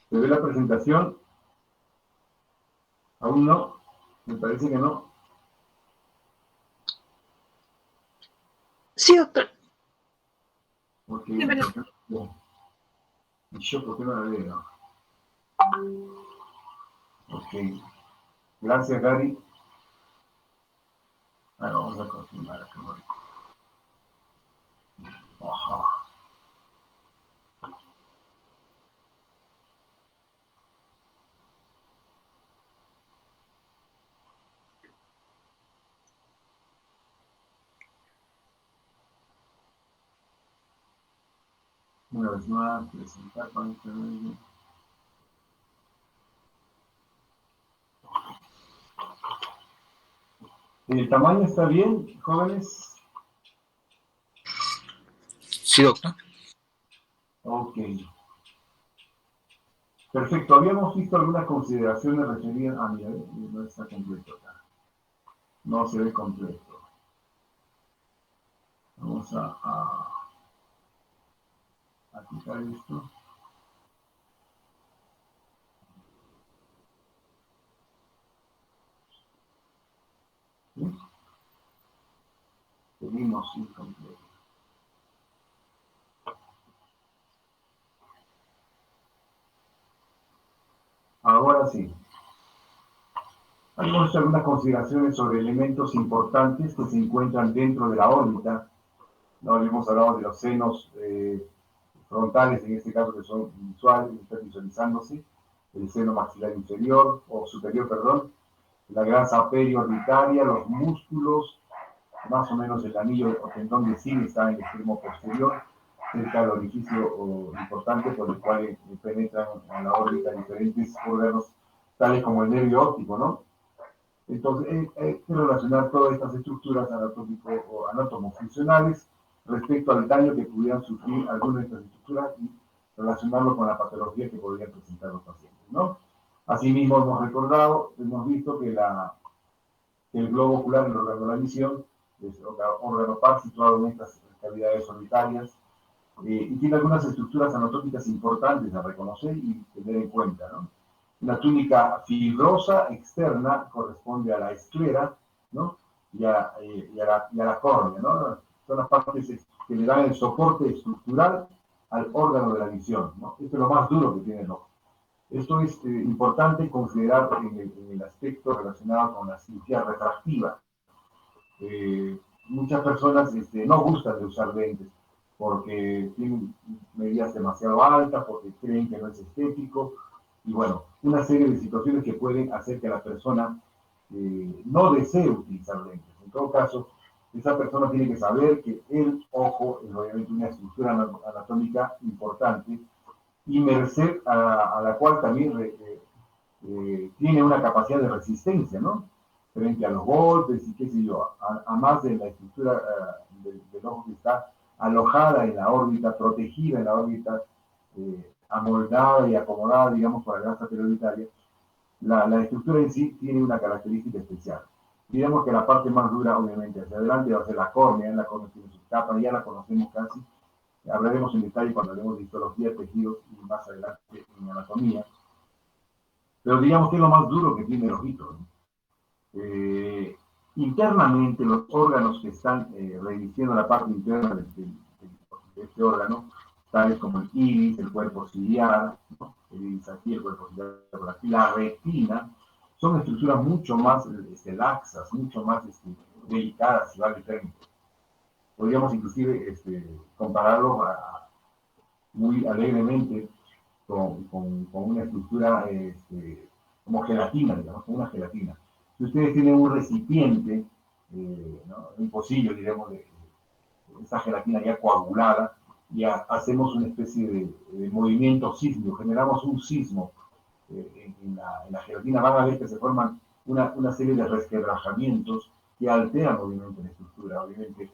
¿Se ve la presentación? ¿Aún no? Me parece que no. Sí, doctor. Ok, Sí, pero... ¿Y yo por qué no la veo? Ok. Gracias, Gary. Ahora vamos a confirmar acá. Ajá. Una vez más, presentar para este medio. ¿El tamaño está bien, jóvenes? Sí, doctor. Ok. Perfecto. Habíamos visto algunas consideraciones referidas a mira, no está completo acá. No se ve completo. Vamos a quitar esto. ¿Sí? Seguimos incompleto. Ahora sí. Hemos hecho algunas consideraciones sobre elementos importantes que se encuentran dentro de la órbita. No habíamos hablado de los senos frontales, en este caso que son visuales, están visualizándose, el seno maxilar inferior, o superior, perdón, la grasa periorbitaria, los músculos, más o menos el anillo o tendón de Sil está en el extremo posterior, cerca del orificio importante por el cual penetran en la órbita diferentes órganos, tales como el nervio óptico, ¿no? Entonces, hay que relacionar todas estas estructuras anatomofuncionales respecto al daño que pudieran sufrir algunas de estas estructuras y relacionarlo con la patología que podrían presentar los pacientes, ¿no? Asimismo, hemos visto que el globo ocular, el órgano de la visión, es un órgano par situado en estas cavidades orbitarias y tiene algunas estructuras anatómicas importantes a reconocer y tener en cuenta, ¿no? La túnica fibrosa externa corresponde a la esclera, ¿no? Y a la córnea, ¿no? Son las partes que le dan el soporte estructural al órgano de la visión, ¿no? Esto es lo más duro que tiene el ojo. Esto es importante considerar en el aspecto relacionado con la cirugía refractiva. Muchas personas no gustan de usar lentes porque tienen medidas demasiado altas, porque creen que no es estético, y bueno, una serie de situaciones que pueden hacer que la persona no desee utilizar lentes. En todo caso, esa persona tiene que saber que el ojo es obviamente una estructura anatómica importante y merced a la cual también tiene una capacidad de resistencia, ¿no? Frente a los golpes y qué sé yo, a más de la estructura del ojo que está alojada en la órbita, protegida en la órbita, amoldada y acomodada, digamos, por la grasa perioditaria, la estructura en sí tiene una característica especial. Digamos que la parte más dura, obviamente, hacia adelante va a ser la córnea tiene su capa, ya la conocemos casi, hablaremos en detalle cuando hablemos de histología, tejidos y más adelante en anatomía. Pero digamos que es lo más duro que tiene el ojito, ¿no? Internamente, los órganos que están revisiendo la parte interna de este órgano, tales como el iris, el cuerpo ciliar, ¿no? El iris aquí, el cuerpo ciliar por aquí, la retina, son estructuras mucho más laxas, mucho más delicadas, si vale el término. Podríamos inclusive compararlo muy alegremente con una estructura como gelatina, digamos, como una gelatina. Si ustedes tienen un recipiente, ¿no? Un pocillo, digamos, de esa gelatina ya coagulada, ya hacemos una especie de movimiento sísmico, generamos un sismo en la gelatina, van a ver que se forman una serie de resquebrajamientos que alteran obviamente la estructura, obviamente.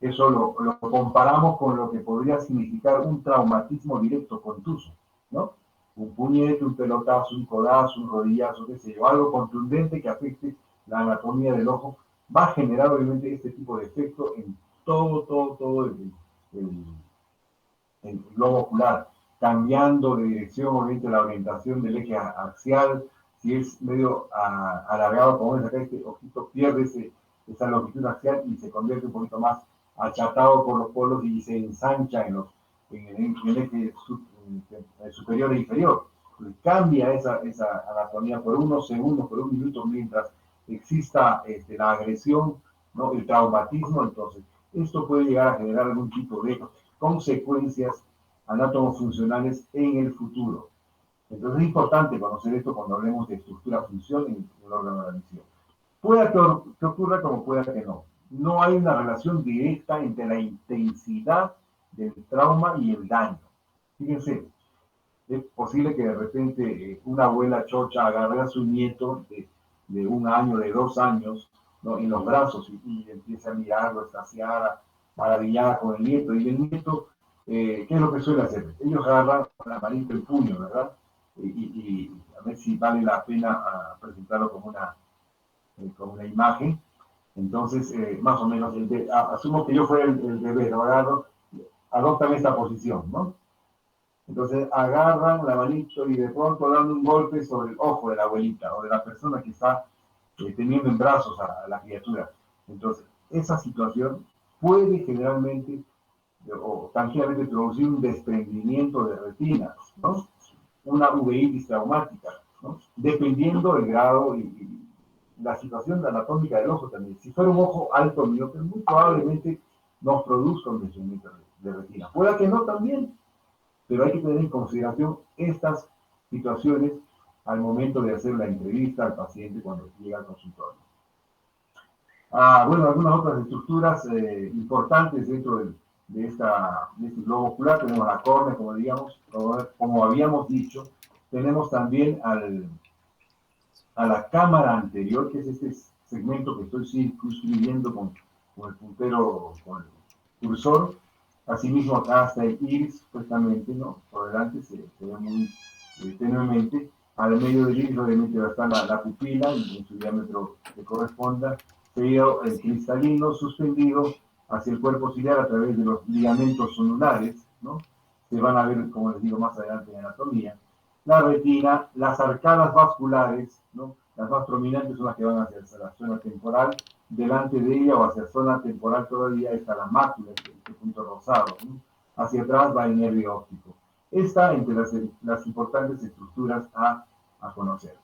Eso lo comparamos con lo que podría significar un traumatismo directo contuso, ¿no? Un puñete, un pelotazo, un codazo, un rodillazo, qué sé yo, algo contundente que afecte la anatomía del ojo, va a generar obviamente este tipo de efecto en todo el globo ocular. cambiando de dirección, obviamente la orientación del eje axial, si es medio alargado, como ves acá, este ojito pierde esa longitud axial y se convierte un poquito más achatado por los polos y se ensancha en el eje superior e inferior. Entonces, cambia esa anatomía por unos segundos, por un minuto, mientras exista la agresión, ¿no? El traumatismo. Entonces, esto puede llegar a generar algún tipo de consecuencias anátomo-funcionales en el futuro. Entonces es importante conocer esto cuando hablemos de estructura-función en el órgano de la visión. Puede que ocurra como pueda que no. No hay una relación directa entre la intensidad del trauma y el daño. Fíjense, es posible que de repente una abuela chocha agarre a su nieto de 1 año, de 2 años, ¿no? En los brazos y empiece a mirarlo, extasiada, maravillada con el nieto. Y el nieto, ¿qué es lo que suele hacer? Ellos agarran la manita, el puño, ¿verdad? Y a ver si vale la pena presentarlo como una imagen. Entonces, más o menos, asumo que yo fuera el bebé, lo agarro, adoptan esta posición, ¿no? Entonces agarran la manito y de pronto dan un golpe sobre el ojo de la abuelita o de la persona que está teniendo en brazos a la criatura. Entonces, esa situación puede generalmente o tangiblemente producir un desprendimiento de retinas, ¿no? Una uveitis traumática, ¿no? Dependiendo del grado y la situación anatómica del ojo también. Si fuera un ojo alto miope, muy probablemente nos produzca un desprendimiento de retina. Puede que no también, pero hay que tener en consideración estas situaciones al momento de hacer la entrevista al paciente cuando llega al consultorio. Bueno, algunas otras estructuras importantes dentro de este globo ocular. Tenemos la córnea, como habíamos dicho. Tenemos también a la cámara anterior, que es este segmento que estoy circunscribiendo con el puntero, con el cursor. Asimismo, acá está el iris, supuestamente, ¿no? Por delante se ve muy tenuemente. Al medio del iris, obviamente, va a estar la pupila, en su diámetro que corresponda, seguido el cristalino suspendido hacia el cuerpo ciliar a través de los ligamentos zonulares, ¿no? Se van a ver, como les digo, más adelante en anatomía. La retina, las arcadas vasculares, ¿no? Las más prominentes son las que van hacia la zona temporal. Delante de ella o hacia zona temporal todavía está la mácula, este punto rosado, ¿no? Hacia atrás va el nervio óptico. Está entre las importantes estructuras a conocer.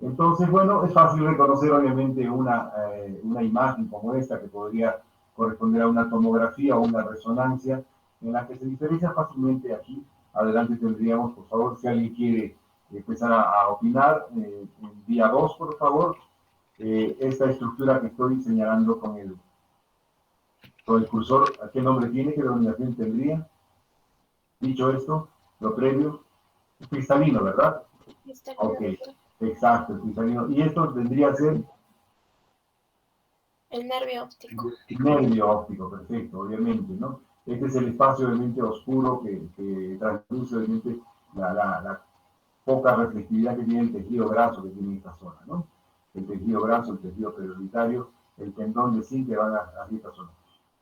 Entonces, bueno, es fácil reconocer obviamente una imagen como esta que podría corresponder a una tomografía o una resonancia en la que se diferencia fácilmente aquí. Adelante tendríamos, por favor, si alguien quiere empezar a opinar, en vía 2, por favor, esta estructura que estoy señalando con el cursor, ¿a qué nombre tiene? ¿Qué denominación tendría? Dicho esto, lo previo, es cristalino, ¿verdad? Cristalino. Ok, exacto, cristalino. Y esto tendría que ser el nervio óptico. Nervio óptico, perfecto, obviamente, ¿no? Este es el espacio, obviamente, oscuro que transmite, obviamente, la poca reflectividad que tiene el tejido graso que tiene esta zona, ¿no? El tejido graso, el tejido prioritario, el tendón de zinc que van hacia esta zona.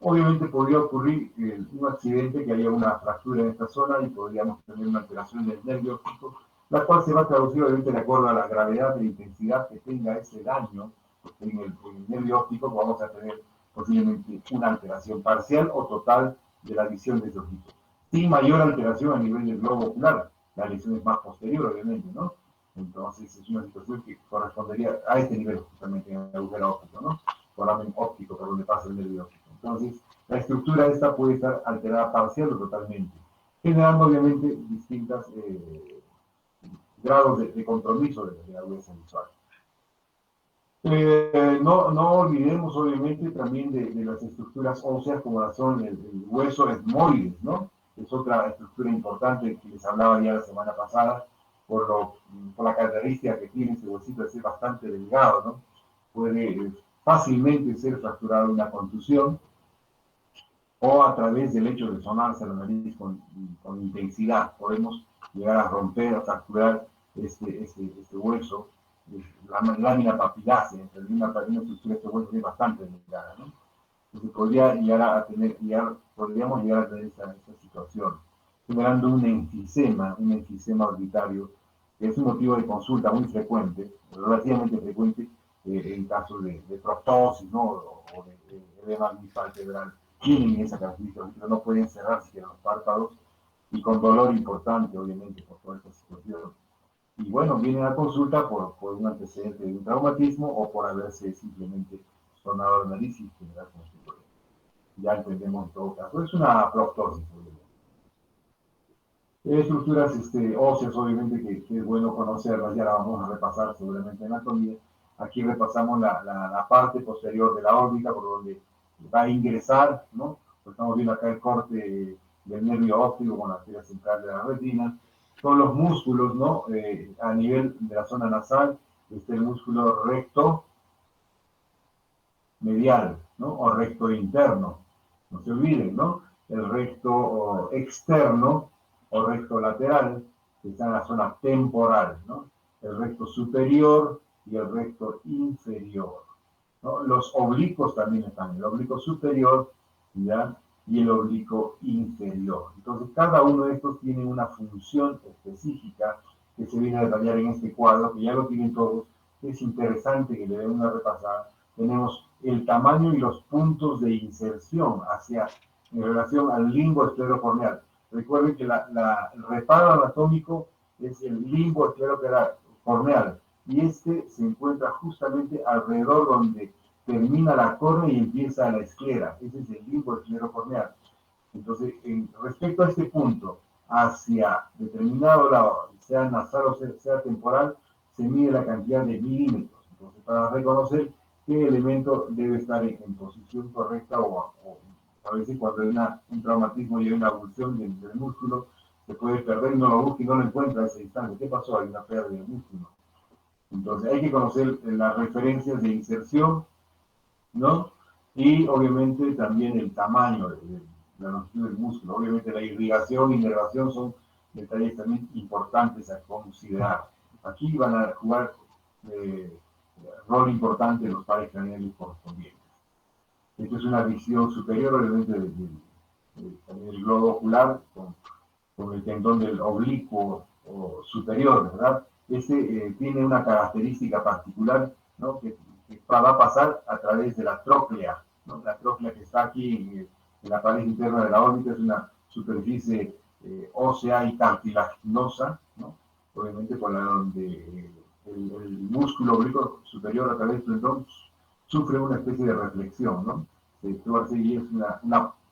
Obviamente podría ocurrir un accidente, que haya una fractura en esta zona y podríamos tener una alteración del nervio óptico, la cual se va a traducir obviamente de acuerdo a la gravedad e intensidad que tenga ese daño en el nervio óptico. Vamos a tener posiblemente una alteración parcial o total de la visión de ese ojito. Sin mayor alteración a nivel del globo ocular. La lesión es más posterior, obviamente, ¿no? Entonces es una situación que correspondería a este nivel justamente en el agujero óptico, ¿no? Foramen óptico por donde pasa el nervio óptico. Entonces, la estructura esta puede estar alterada parcial o totalmente, generando obviamente distintos grados de compromiso de la agudeza visual. No olvidemos obviamente también de las estructuras óseas como la son el hueso etmoides, ¿no? Es otra estructura importante que les hablaba ya la semana pasada, por la característica que tiene ese huesito de ser bastante delgado, ¿no? Puede fácilmente ser fracturado en una contusión o a través del hecho de sonarse a la nariz con intensidad. Podemos llegar a romper, a fracturar este hueso, la lámina papilácea, entre una estructura de este hueso que es bastante delgada, ¿no? Entonces podríamos llegar a tener esta situación. generando un enfisema orbitario, que es un motivo de consulta muy frecuente, relativamente frecuente, en casos de proptosis, ¿no? O de edema bifaltebral. Tienen esa característica, pero no pueden cerrar siquiera los párpados, y con dolor importante, obviamente, por toda esta situación. Y bueno, vienen a consulta por un antecedente de un traumatismo o por haberse simplemente sonado la nariz y generar consultoría. Ya entendemos en todo caso. Es una proptosis, obviamente. Estructuras óseas, obviamente, que es bueno conocerlas, ya la vamos a repasar seguramente en anatomía. Aquí repasamos la parte posterior de la órbita, por donde va a ingresar, ¿no? Estamos viendo acá el corte del nervio óptico con la arteria central de la retina. Son los músculos, ¿no? A nivel de la zona nasal, el músculo recto medial, ¿no? O recto interno. No se olviden, ¿no? El recto externo o recto lateral, que está en la zona temporal, ¿no? El recto superior y el recto inferior, ¿no? Los oblicuos también están, el oblicuo superior, ¿ya? Y el oblicuo inferior. Entonces, cada uno de estos tiene una función específica que se viene a detallar en este cuadro, que ya lo tienen todos. Es interesante que le den una repasada. Tenemos el tamaño y los puntos de inserción en relación al limbo esclerocorneal. Recuerden que el reparo anatómico es el limbo esclerocorneal, y este se encuentra justamente alrededor donde termina la córnea y empieza la esclera. Ese es el limbo esclerocorneal. Entonces, respecto a este punto, hacia determinado lado, sea nasal o sea temporal, se mide la cantidad de milímetros. Entonces, para reconocer qué elemento debe estar en posición correcta, o a veces cuando hay un traumatismo y hay una abulsión del músculo, se puede perder y no lo busca y no lo encuentra a ese instante. ¿Qué pasó? Hay una pérdida de músculo. Entonces hay que conocer las referencias de inserción, ¿no? Y obviamente también el tamaño de la longitud del músculo. Obviamente la irrigación y inervación son detalles también importantes a considerar. Aquí van a jugar rol importante los pares craneales correspondientes. Esto es una visión superior, obviamente, también el globo ocular con el tendón del oblicuo superior, ¿verdad? Tiene una característica particular, ¿no? que va a pasar a través de la tróclea, ¿no? La tróclea que está aquí en la pared interna de la órbita es una superficie ósea y cartilaginosa, ¿no? Obviamente por la donde el músculo oblicuo superior a través del tendón sufre una especie de reflexión, ¿no? Y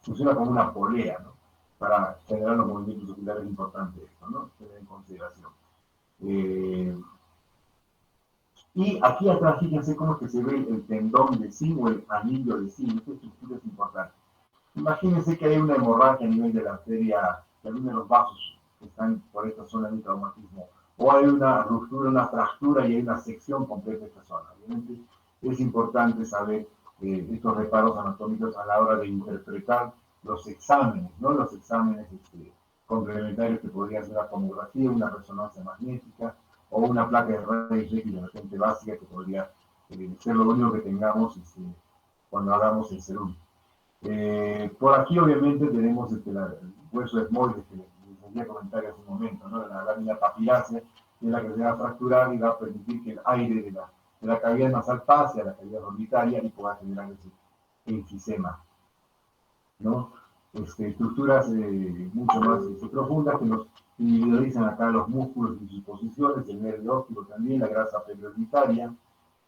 funciona como una polea, ¿no? Para generar los movimientos oculares importantes, ¿no? Tener en consideración. Y aquí atrás, fíjense cómo es que se ve el tendón de zinc o el anillo de zinc. Esta estructura es importante. Imagínense que hay una hemorragia a nivel de la arteria, de alguno de los vasos que están por esta zona de traumatismo, o hay una ruptura, una fractura y hay una sección completa de esta zona. Obviamente es importante saber estos reparos anatómicos a la hora de interpretar los exámenes, ¿no? Los exámenes complementarios que podrían ser la tomografía, una resonancia magnética o una placa de rayos X de repente básica, que podría ser lo único que tengamos cuando hagamos el serum. Por aquí obviamente tenemos el hueso esmoides que les hacía comentar hace un momento, ¿no? La lámina papilácea, que es la que se va a fracturar y va a permitir que el aire de la cavidad nasal pase a la cavidad orbitaria y pueda generar ese enfisema, ¿no? Estructuras mucho más profundas que nos individualizan acá los músculos y sus posiciones, el nervio óptico también, la grasa periorbitaria,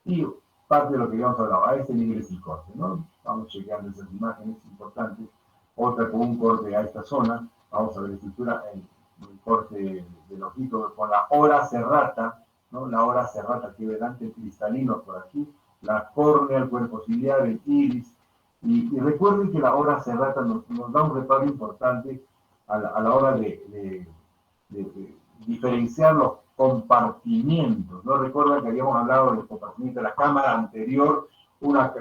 y parte de lo que habíamos hablado. A este nivel es el corte, ¿no? Vamos chequeando esas imágenes importantes. Otra con un corte a esta zona. Vamos a ver la estructura, el corte del ojito con la ora serrata, ¿no? La ora serrata que delante cristalino por aquí, la córnea, el cuerpo ciliar, el iris. Y recuerden que la ora serrata nos da un reparo importante a la hora de diferenciar los compartimientos, ¿no? Recuerdan que habíamos hablado del compartimiento de la cámara anterior,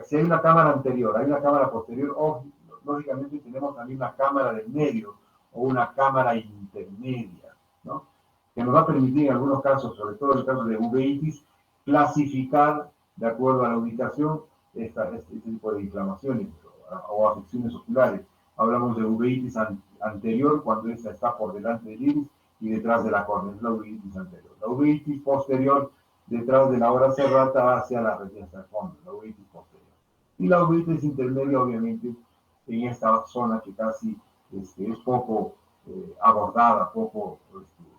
si hay una cámara anterior, hay una cámara posterior, lógicamente tenemos también una cámara del medio o una cámara intermedia, ¿no? Que nos va a permitir en algunos casos, sobre todo en el caso de uveitis, clasificar de acuerdo a la ubicación este tipo de inflamaciones o afecciones oculares. Hablamos de uveitis anterior, cuando esta está por delante del iris y detrás de la córnea, es la uveitis anterior. La uveitis posterior, detrás de la ora serrata hacia la retina hasta el fondo, la uveitis posterior. Y la uveitis intermedia, obviamente, en esta zona que casi es poco abordada, poco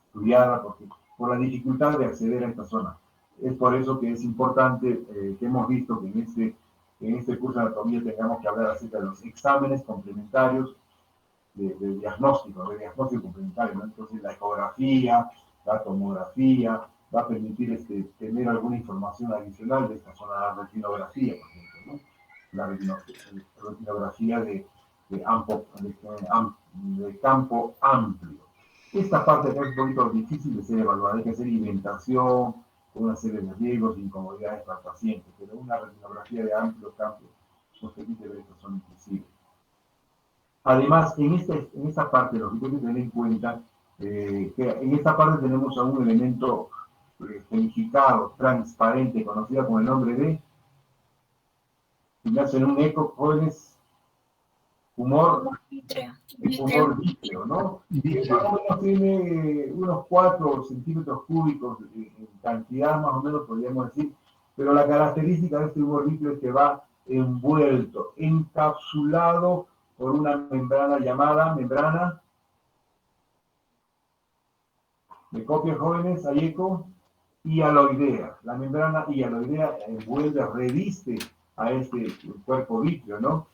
estudiada, porque por la dificultad de acceder a esta zona. Es por eso que es importante que hemos visto que en este curso de anatomía tengamos que hablar acerca de los exámenes complementarios de diagnóstico complementario, ¿no? Entonces la ecografía, la tomografía, va a permitir tener alguna información adicional de esta zona de la retinografía, por ejemplo, ¿no? La retinografía de campo amplio. Esta parte es un poquito difícil de ser evaluada, hay que hacer inventación, con una serie de riesgos e incomodidades para el paciente, pero una retinografía de amplio campo nos permite ver esta zona invisible. Además, en esta parte lo que hay que tener en cuenta, que en esta parte tenemos a un elemento gelificado, transparente, conocido con el nombre de, si me hacen un eco, jóvenes, humor vítreo, ¿no? Que más o menos tiene unos 4 centímetros cúbicos en cantidad, más o menos podríamos decir, pero la característica de este humor vítreo es que va envuelto, encapsulado por una membrana llamada membrana, ¿me copian jóvenes? ¿Hay eco? Hialoidea. La membrana hialoidea envuelve, reviste a este cuerpo vítreo, ¿no?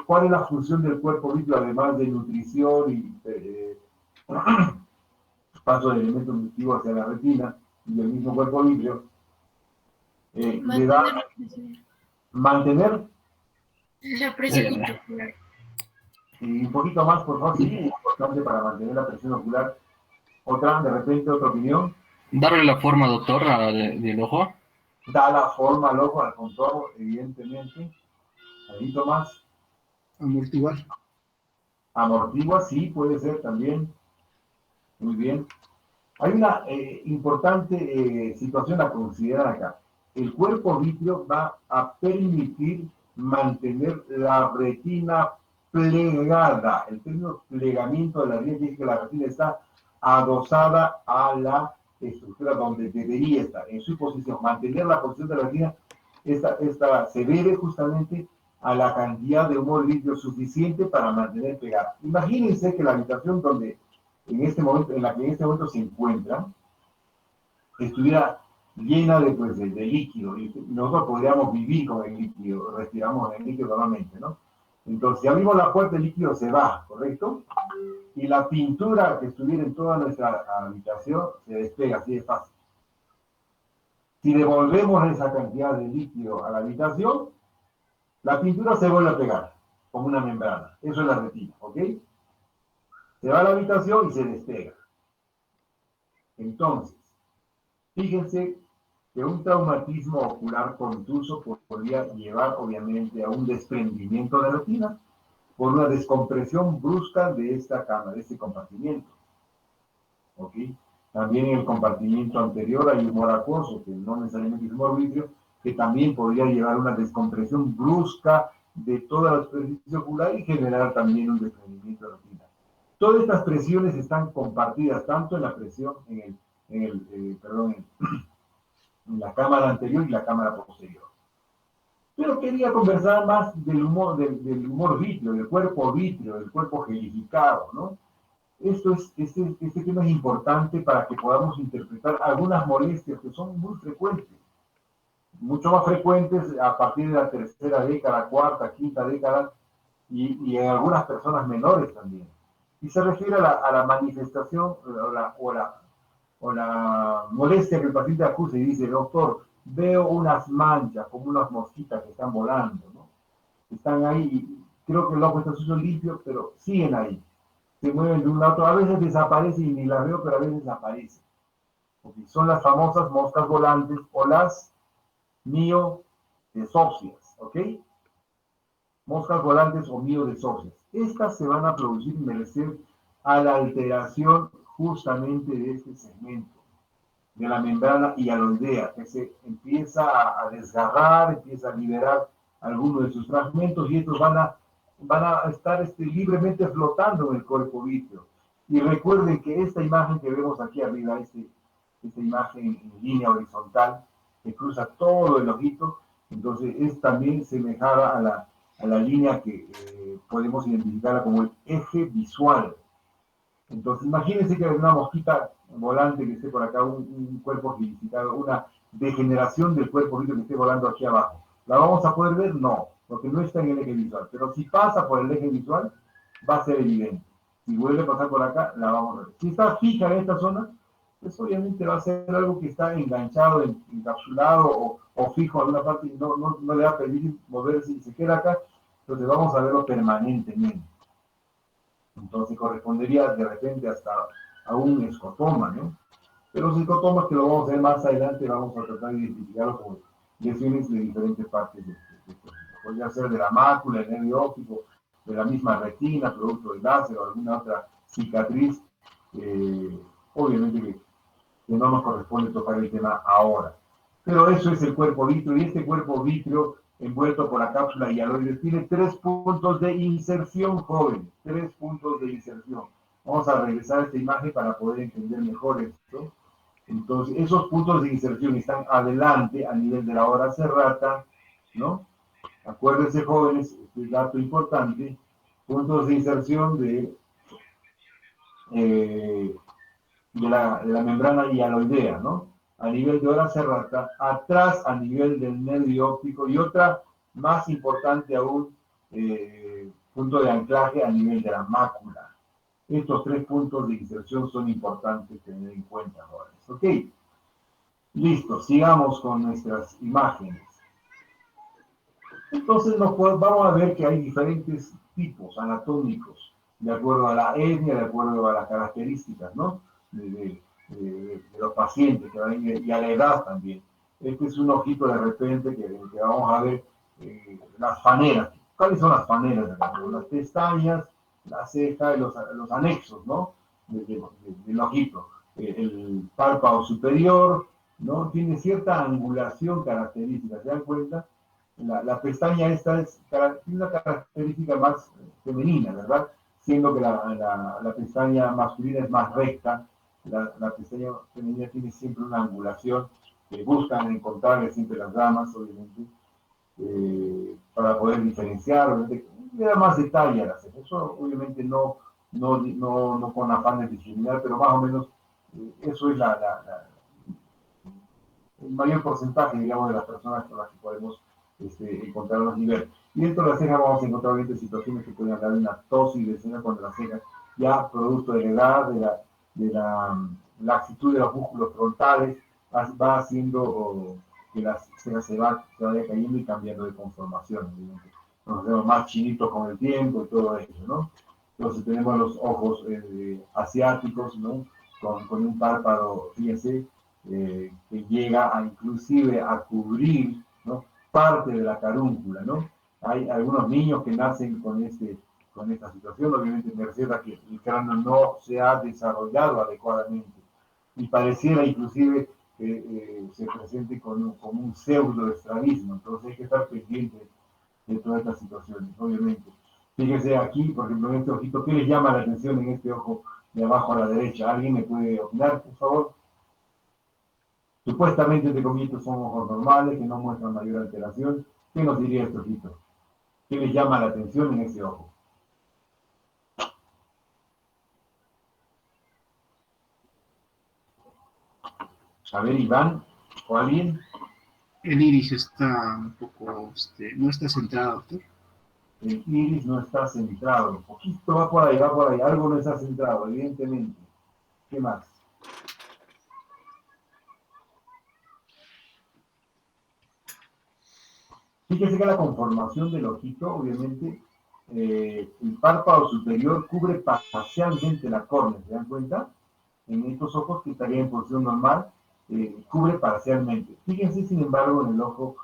¿Cuál es la función del cuerpo vítreo, además de nutrición y paso de elementos nutritivos hacia la retina y el mismo cuerpo vítreo? Le da mantener la presión ocular. Y un poquito más, por favor, sí, es importante para mantener la presión ocular. Otra, de repente, otra opinión. Darle la forma, doctor, del ojo. Da la forma al ojo, al contorno, evidentemente. Ahí, Tomás. Amortiguar. Amortigua, sí, puede ser también. Muy bien. Hay una importante situación a considerar acá. El cuerpo vítreo va a permitir mantener la retina plegada. El término plegamiento de la retina es que la retina está adosada a la estructura donde debería estar, en su posición. Mantener la posición de la retina se debe justamente a la cantidad de humor vítreo suficiente para mantener pegada. Imagínense que la habitación donde en la que en este momento se encuentra estuviera llena de líquido, y nosotros podríamos vivir con el líquido, respiramos el líquido normalmente, ¿no? Entonces, si abrimos la puerta, el líquido se va, ¿correcto? Y la pintura que estuviera en toda nuestra habitación se despega, así de fácil. Si devolvemos esa cantidad de líquido a la habitación, la pintura se vuelve a pegar, como una membrana. Eso es la retina, ¿ok? Se va a la habitación y se despega. Entonces, fíjense que un traumatismo ocular contuso podría llevar, obviamente, a un desprendimiento de retina por una descompresión brusca de esta cámara, de este compartimiento. ¿Ok? También en el compartimiento anterior hay humor acuoso, que no necesariamente es humor vítreo, que también podría llevar a una descompresión brusca de toda la superficie ocular y generar también un desprendimiento de retina. Todas estas presiones están compartidas, tanto en la presión, en la cámara anterior y la cámara posterior. Pero quería conversar más del humor vítreo, del cuerpo vítreo, del cuerpo gelificado, ¿no? Este tema es importante para que podamos interpretar algunas molestias que son muy frecuentes, mucho más frecuentes a partir de la tercera década, cuarta, quinta década, y en algunas personas menores también. Y se refiere a la manifestación o la molestia que el paciente acusa y dice, doctor, veo unas manchas, como unas mosquitas que están volando, ¿no? Están ahí, y creo que el ojo está sucio limpio, pero siguen ahí. Se mueven de un lado, a veces desaparecen y ni las veo, pero a veces aparecen. Porque son las famosas moscas volantes o las miodesopsias, ¿ok? Moscas volantes o miodesopsias. Estas se van a producir y merecer a la alteración justamente de este segmento, de la membrana hialoidea, que se empieza a desgarrar, empieza a liberar algunos de sus fragmentos y estos van a van a estar libremente flotando en el cuerpo vítreo. Y recuerden que esta imagen que vemos aquí arriba, esta imagen en línea horizontal, que cruza todo el ojito, entonces es también semejada a la línea que podemos identificarla como el eje visual. Entonces imagínense que hay una mosquita volante que esté por acá, un cuerpo gilificado, una degeneración del cuerpo vítreo que esté volando aquí abajo. ¿La vamos a poder ver? No, porque no está en el eje visual. Pero si pasa por el eje visual, va a ser evidente. Si vuelve a pasar por acá, la vamos a ver. Si está fija en esta zona, pues obviamente va a ser algo que está enganchado, encapsulado o fijo en alguna parte y no le va a permitir moverse y se queda acá. Entonces vamos a verlo permanentemente. Entonces correspondería de repente hasta a un escotoma, ¿no? Pero los escotomas que lo vamos a ver más adelante, vamos a tratar de identificarlos como lesiones de diferentes partes del cuerpo. Podría ser de la mácula, el nervio óptico, de la misma retina, producto del láser o alguna otra cicatriz. Obviamente que no nos corresponde tocar el tema ahora. Pero eso es el cuerpo vítreo, y este cuerpo vítreo envuelto por la cápsula hialoide tiene 3 puntos de inserción, joven, 3 puntos de inserción. Vamos a regresar a esta imagen para poder entender mejor esto. Entonces, esos puntos de inserción están adelante a nivel de la hora serrata, ¿no? Acuérdense, jóvenes, este dato importante, puntos de inserción de la membrana hialoidea, ¿no? A nivel de hora serrata, atrás a nivel del nervio óptico y otra más importante aún, punto de anclaje a nivel de la mácula. Estos 3 puntos de inserción son importantes tener en cuenta, jóvenes. ¿Ok? Listo, sigamos con nuestras imágenes. Entonces vamos a ver que hay diferentes tipos anatómicos, de acuerdo a la etnia, de acuerdo a las características, ¿no? De los pacientes y a la edad también. Este es un ojito de repente que vamos a ver las faneras. ¿Cuáles son las faneras? Las pestañas, la ceja y los anexos, ¿no? Del ojito. El párpado superior, ¿no? Tiene cierta angulación característica, ¿se dan cuenta? La pestaña esta tiene una característica más femenina, ¿verdad? Siendo que la pestaña masculina es más recta, la pestaña femenina tiene siempre una angulación que buscan encontrarle siempre las damas, obviamente, para poder diferenciar, obviamente, le da más detalle a la ceja. Eso obviamente no con afán de discriminar, pero más o menos eso es el mayor porcentaje, digamos, de las personas con las que podemos encontrarnos y ver. Y dentro de la ceja vamos a encontrar obviamente situaciones que pueden hablar de una tosis de ceja cuando la ceja ya producto de la edad, de la laxitud de los músculos frontales, va haciendo que la ceja se vaya cayendo y cambiando de conformación. Obviamente. Nos vemos más chinitos con el tiempo y todo eso, ¿no? Entonces tenemos los ojos asiáticos, ¿no? Con un párpado, fíjense, que llega inclusive a cubrir, ¿no? Parte de la carúncula, ¿no? Hay algunos niños que nacen con esta situación, obviamente me refiero a que el cráneo no se ha desarrollado adecuadamente y pareciera inclusive que se presente como un pseudo estrabismo, entonces hay que estar pendiente de todas estas situaciones, obviamente. Fíjense aquí, por ejemplo, en este ojito, ¿qué les llama la atención en este ojo de abajo a la derecha? ¿Alguien me puede opinar, por favor? Supuestamente, entre comillas, son ojos normales, que no muestran mayor alteración. ¿Qué nos diría este ojito? ¿Qué les llama la atención en ese ojo? A ver, Iván, ¿o alguien? El iris está un poco, no está centrado, doctor. El iris no está centrado. Un poquito va por ahí, va por ahí. Algo no está centrado, evidentemente. ¿Qué más? Fíjese que la conformación del ojito, obviamente, el párpado superior cubre parcialmente la córnea, ¿se dan cuenta? En estos ojos que estarían en posición normal, cubre parcialmente. Fíjense, sin embargo, en el ojo,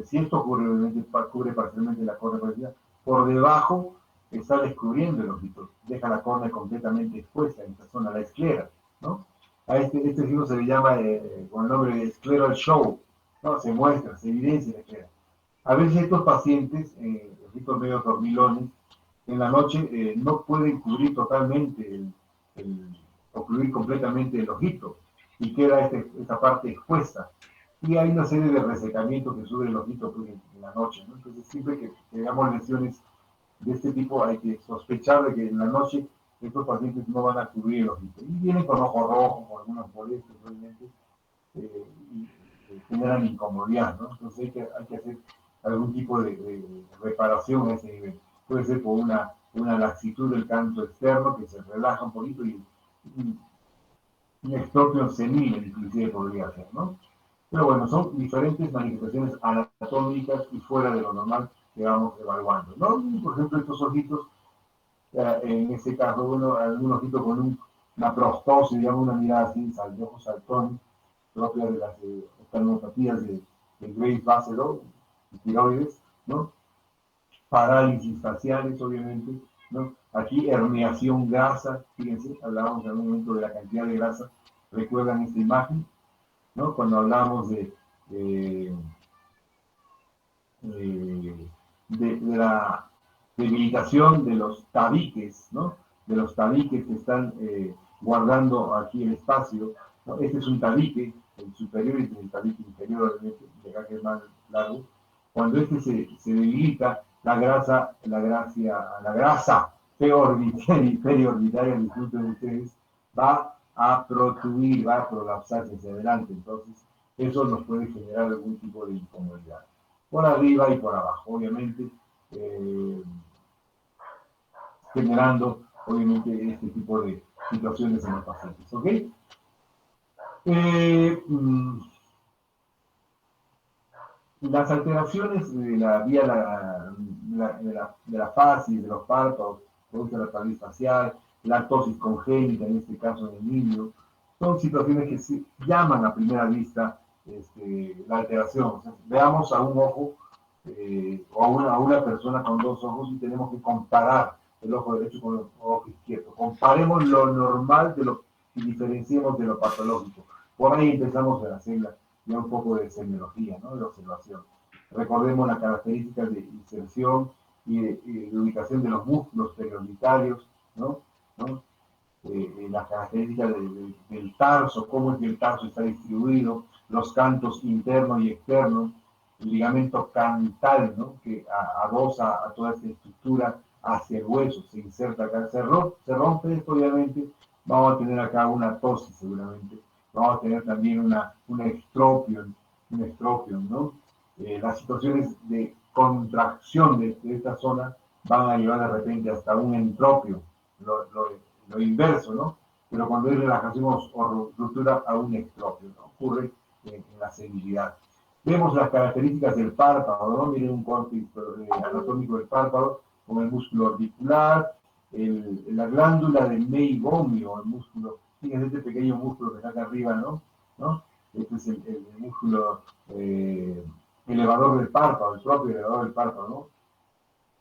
si esto cubre parcialmente la córnea, por debajo está descubriendo el ojito, deja la córnea completamente expuesta en esta zona, la esclera, ¿no? A este signo se le llama con el nombre de scleral show, ¿no? Se muestra, se evidencia la esclera. A veces estos pacientes estos medios dormilones, en la noche no pueden cubrir totalmente o cubrir completamente el ojito y queda esta parte expuesta. Y hay una serie de resecamientos que sube el ojito pues, en la noche, ¿no? Entonces, siempre que veamos lesiones de este tipo, hay que sospechar de que en la noche estos pacientes no van a cubrir el ojito. Y vienen con ojos rojos, con algunas molestias, obviamente, y generan incomodidad, ¿no? Entonces hay que hacer algún tipo de reparación a ese nivel. Puede ser por una laxitud del canto externo que se relaja un poquito y un extropio senil, inclusive podría ser, ¿no? Pero bueno, son diferentes manifestaciones anatómicas y fuera de lo normal que vamos evaluando, ¿no? Y, por ejemplo, estos ojitos, en este caso, bueno, algún ojito con una prostosis, digamos, una mirada así, de ojos saltones, propia de las oftalmopatías de Graves Bassett, tiroides, ¿no? Parálisis faciales, obviamente, ¿no? Aquí herniación grasa, fíjense, hablábamos en algún momento de la cantidad de grasa, recuerdan esta imagen, ¿no? Cuando hablamos de la debilitación de los tabiques, ¿no? De los tabiques que están guardando aquí el espacio, ¿no? Este es un tabique, el superior y el tabique inferior, de acá que es más largo. Cuando este se debilita, la grasa periorbitaria, disculpen ustedes, va a protruir, va a prolapsarse hacia adelante. Entonces, eso nos puede generar algún tipo de incomodidad. Por arriba y por abajo, obviamente, generando, obviamente, este tipo de situaciones en los pacientes. ¿Ok? Las alteraciones de la vía de la facies, de los párpados, producto de la parálisis facial, la tosis congénita, en este caso en el niño, son situaciones que sí llaman a primera vista la alteración. O sea, veamos a un ojo o a una persona con dos ojos y tenemos que comparar el ojo derecho con el ojo izquierdo. Comparemos lo normal y diferenciemos de lo patológico. Por ahí empezamos a hacer ya un poco de semiología, ¿no? De observación. Recordemos las características de inserción y de ubicación de los músculos periorbitarios, ¿no? ¿No? Las características del tarso, cómo es que el tarso está distribuido, los cantos internos y externos, el ligamento cantal, ¿no? Que adosa a toda esta estructura hacia el hueso, se inserta acá, se rompe esto, obviamente, vamos a tener acá una tosis seguramente, vamos a tener también un estropión, ¿no? Las situaciones de contracción de esta zona van a llevar de repente hasta un entropio, lo inverso, ¿no? Pero cuando hay relajación o ruptura a un estropio, ¿no? Ocurre en la sensibilidad. Vemos las características del párpado, ¿no? Miren un corte anatómico del párpado con el músculo orbicular, la glándula del meigomio, el músculo, fíjense este pequeño músculo que está acá arriba, ¿no? Este es el músculo elevador del párpado, el propio elevador del párpado, ¿no?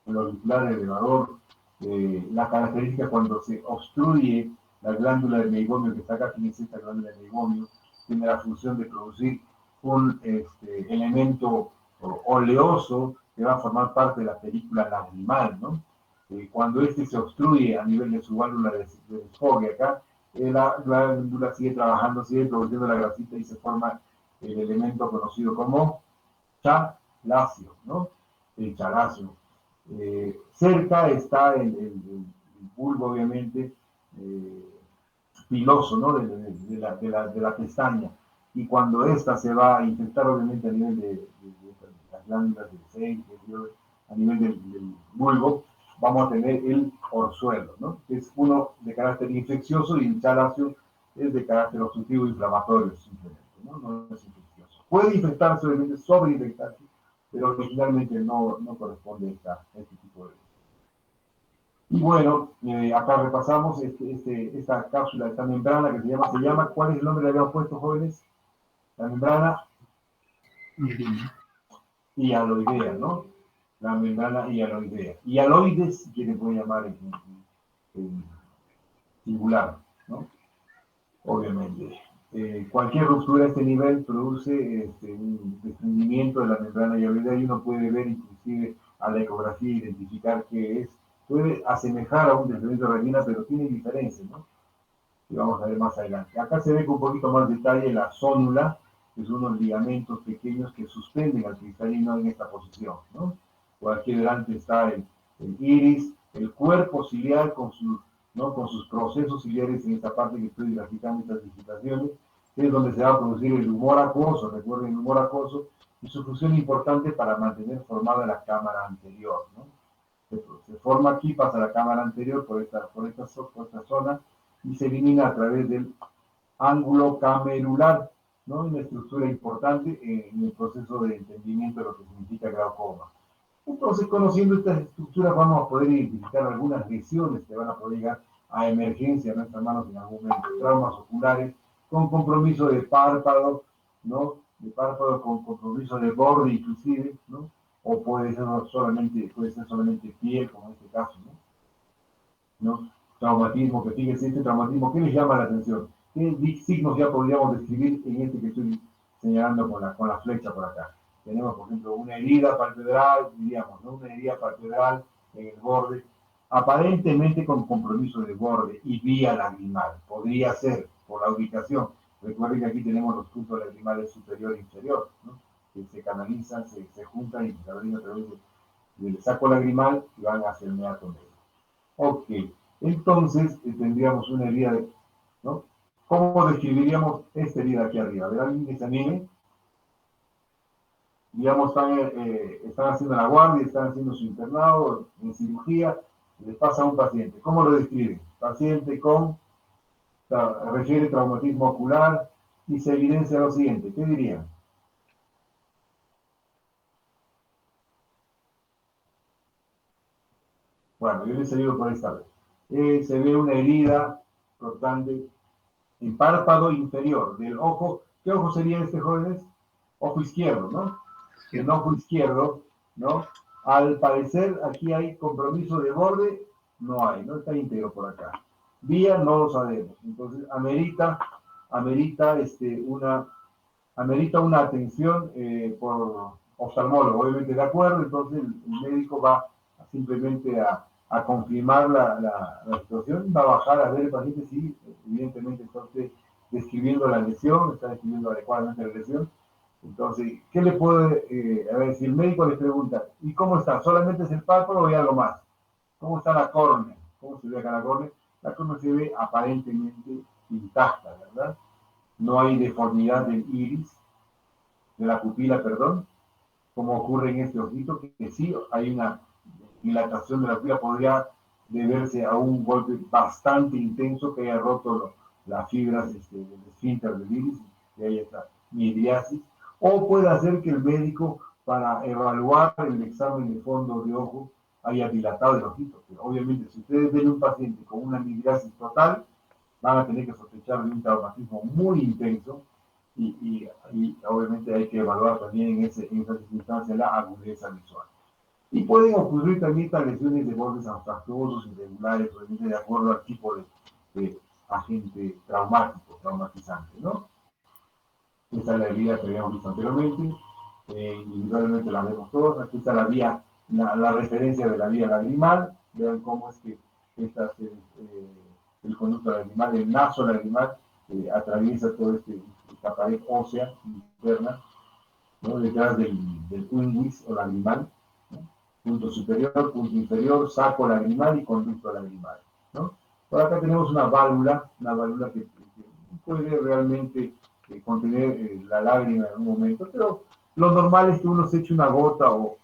El orbicular, el elevador, la característica cuando se obstruye la glándula del meigomio, que está acá, fíjense esta glándula del meigomio, tiene la función de producir un elemento oleoso que va a formar parte de la película lagrimal, ¿no? Cuando este se obstruye a nivel de su válvula de desfogue acá, la glándula sigue trabajando, sigue produciendo la grasita y se forma el elemento conocido como chalacio, ¿no? El chalacio. Cerca está el bulbo, obviamente, piloso, ¿no? De la pestaña. Y cuando esta se va a infectar, obviamente, a nivel de las glándulas del seno, a nivel del bulbo, vamos a tener el orzuelo, ¿no? Que es uno de carácter infeccioso y el chalacio es de carácter obstructivo inflamatorio, simplemente, ¿no? No es infeccioso. Puede infectarse, obviamente, sobreinfectarse, pero originalmente no corresponde a este tipo de... Y bueno, acá repasamos esta cápsula, esta membrana que se llama, ¿cuál es el nombre que le habíamos puesto, jóvenes? La membrana hialoidea, ¿no? La membrana hialoidea. Hialoides, si quieren pueden llamar en singular, ¿no? Obviamente. Cualquier ruptura a este nivel produce un desprendimiento de la membrana hialoidea y uno puede ver inclusive a la ecografía identificar qué es. Puede asemejar a un desprendimiento de retina, pero tiene diferencias, ¿no? Y vamos a ver más adelante. Acá se ve con un poquito más detalle la zónula, que son unos ligamentos pequeños que suspenden al cristalino en esta posición, ¿no? Por aquí delante está el iris, el cuerpo ciliar con, ¿no? con sus procesos ciliares en esta parte que estoy graficando, estas digitaciones, que es donde se va a producir el humor acuoso, recuerden el humor acuoso, y su función importante para mantener formada la cámara anterior, ¿no? Se forma aquí, pasa a la cámara anterior por esta zona, y se elimina a través del ángulo camerular, ¿no? Una estructura importante en el proceso de entendimiento de lo que significa glaucoma. Entonces, conociendo estas estructuras, vamos a poder identificar algunas lesiones que van a poder llegar a emergencia en nuestras manos en algún momento, traumas oculares, con compromiso de párpado, ¿no? De párpado con compromiso de borde inclusive, ¿no? O puede ser solamente piel, como en este caso, ¿no? Traumatismo, que fíjense, este traumatismo, ¿qué les llama la atención? ¿Qué signos ya podríamos describir en este que estoy señalando con la flecha por acá? Tenemos, por ejemplo, una herida palpebral, diríamos, ¿no? Una herida palpebral en el borde, aparentemente con compromiso de borde y vía lagrimal. Podría ser por la ubicación. Recuerden que aquí tenemos los puntos lagrimales superior e inferior, ¿no? Que se canalizan, se juntan y se abren a través del saco lagrimal y van hacia el meato medio. Ok, entonces tendríamos una herida, ¿no? ¿Cómo describiríamos esta herida aquí arriba? ¿Verán alguien que se anime? Digamos, están haciendo la guardia, están haciendo su internado en cirugía, les pasa a un paciente. ¿Cómo lo describen? Paciente refiere traumatismo ocular y se evidencia lo siguiente. ¿Qué dirían? Bueno, yo les ayudo por esta vez. Se ve una herida cortante en párpado inferior del ojo. ¿Qué ojo sería este, jóvenes? Ojo izquierdo, ¿no? El ojo izquierdo, ¿no? Al parecer aquí hay compromiso de borde, no hay, no está íntegro por acá. Vía no lo sabemos. Entonces amerita una atención por oftalmólogo, obviamente de acuerdo, entonces el médico va simplemente a confirmar la situación, va a bajar a ver el paciente si evidentemente está usted describiendo la lesión, está describiendo adecuadamente la lesión. Entonces, ¿qué le puede, a ver, si el médico le pregunta, ¿y cómo está? ¿Solamente es el párpado o hay algo más? ¿Cómo está la córnea? ¿Cómo se ve acá la córnea? La córnea se ve aparentemente intacta, ¿verdad? No hay deformidad del iris, de la pupila, perdón, como ocurre en este ojito, que sí hay una dilatación de la pupila, podría deberse a un golpe bastante intenso que haya roto las fibras del esfínter del iris, y haya esta midriasis, o puede hacer que el médico, para evaluar el examen de fondo de ojo, haya dilatado el ojito. Pero obviamente, si ustedes ven un paciente con una midriasis total, van a tener que sospechar de un traumatismo muy intenso y obviamente hay que evaluar también en esa circunstancia la agudeza visual. Y pueden ocurrir también estas lesiones de bordes anfractuosos, irregulares, obviamente de acuerdo al tipo de agente traumatizante, ¿no? Esta es la herida que habíamos visto anteriormente, individualmente la vemos todos. Aquí está la referencia de la vía lagrimal. Vean cómo es que el conducto lagrimal, el naso lagrimal, atraviesa toda esta pared ósea interna, ¿no? Detrás del unguis o lagrimal, ¿no? Punto superior, punto inferior, saco lagrimal y conducto lagrimal, ¿no? Por acá tenemos una válvula que puede realmente contener la lágrima en un momento, pero lo normal es que uno se eche una gota o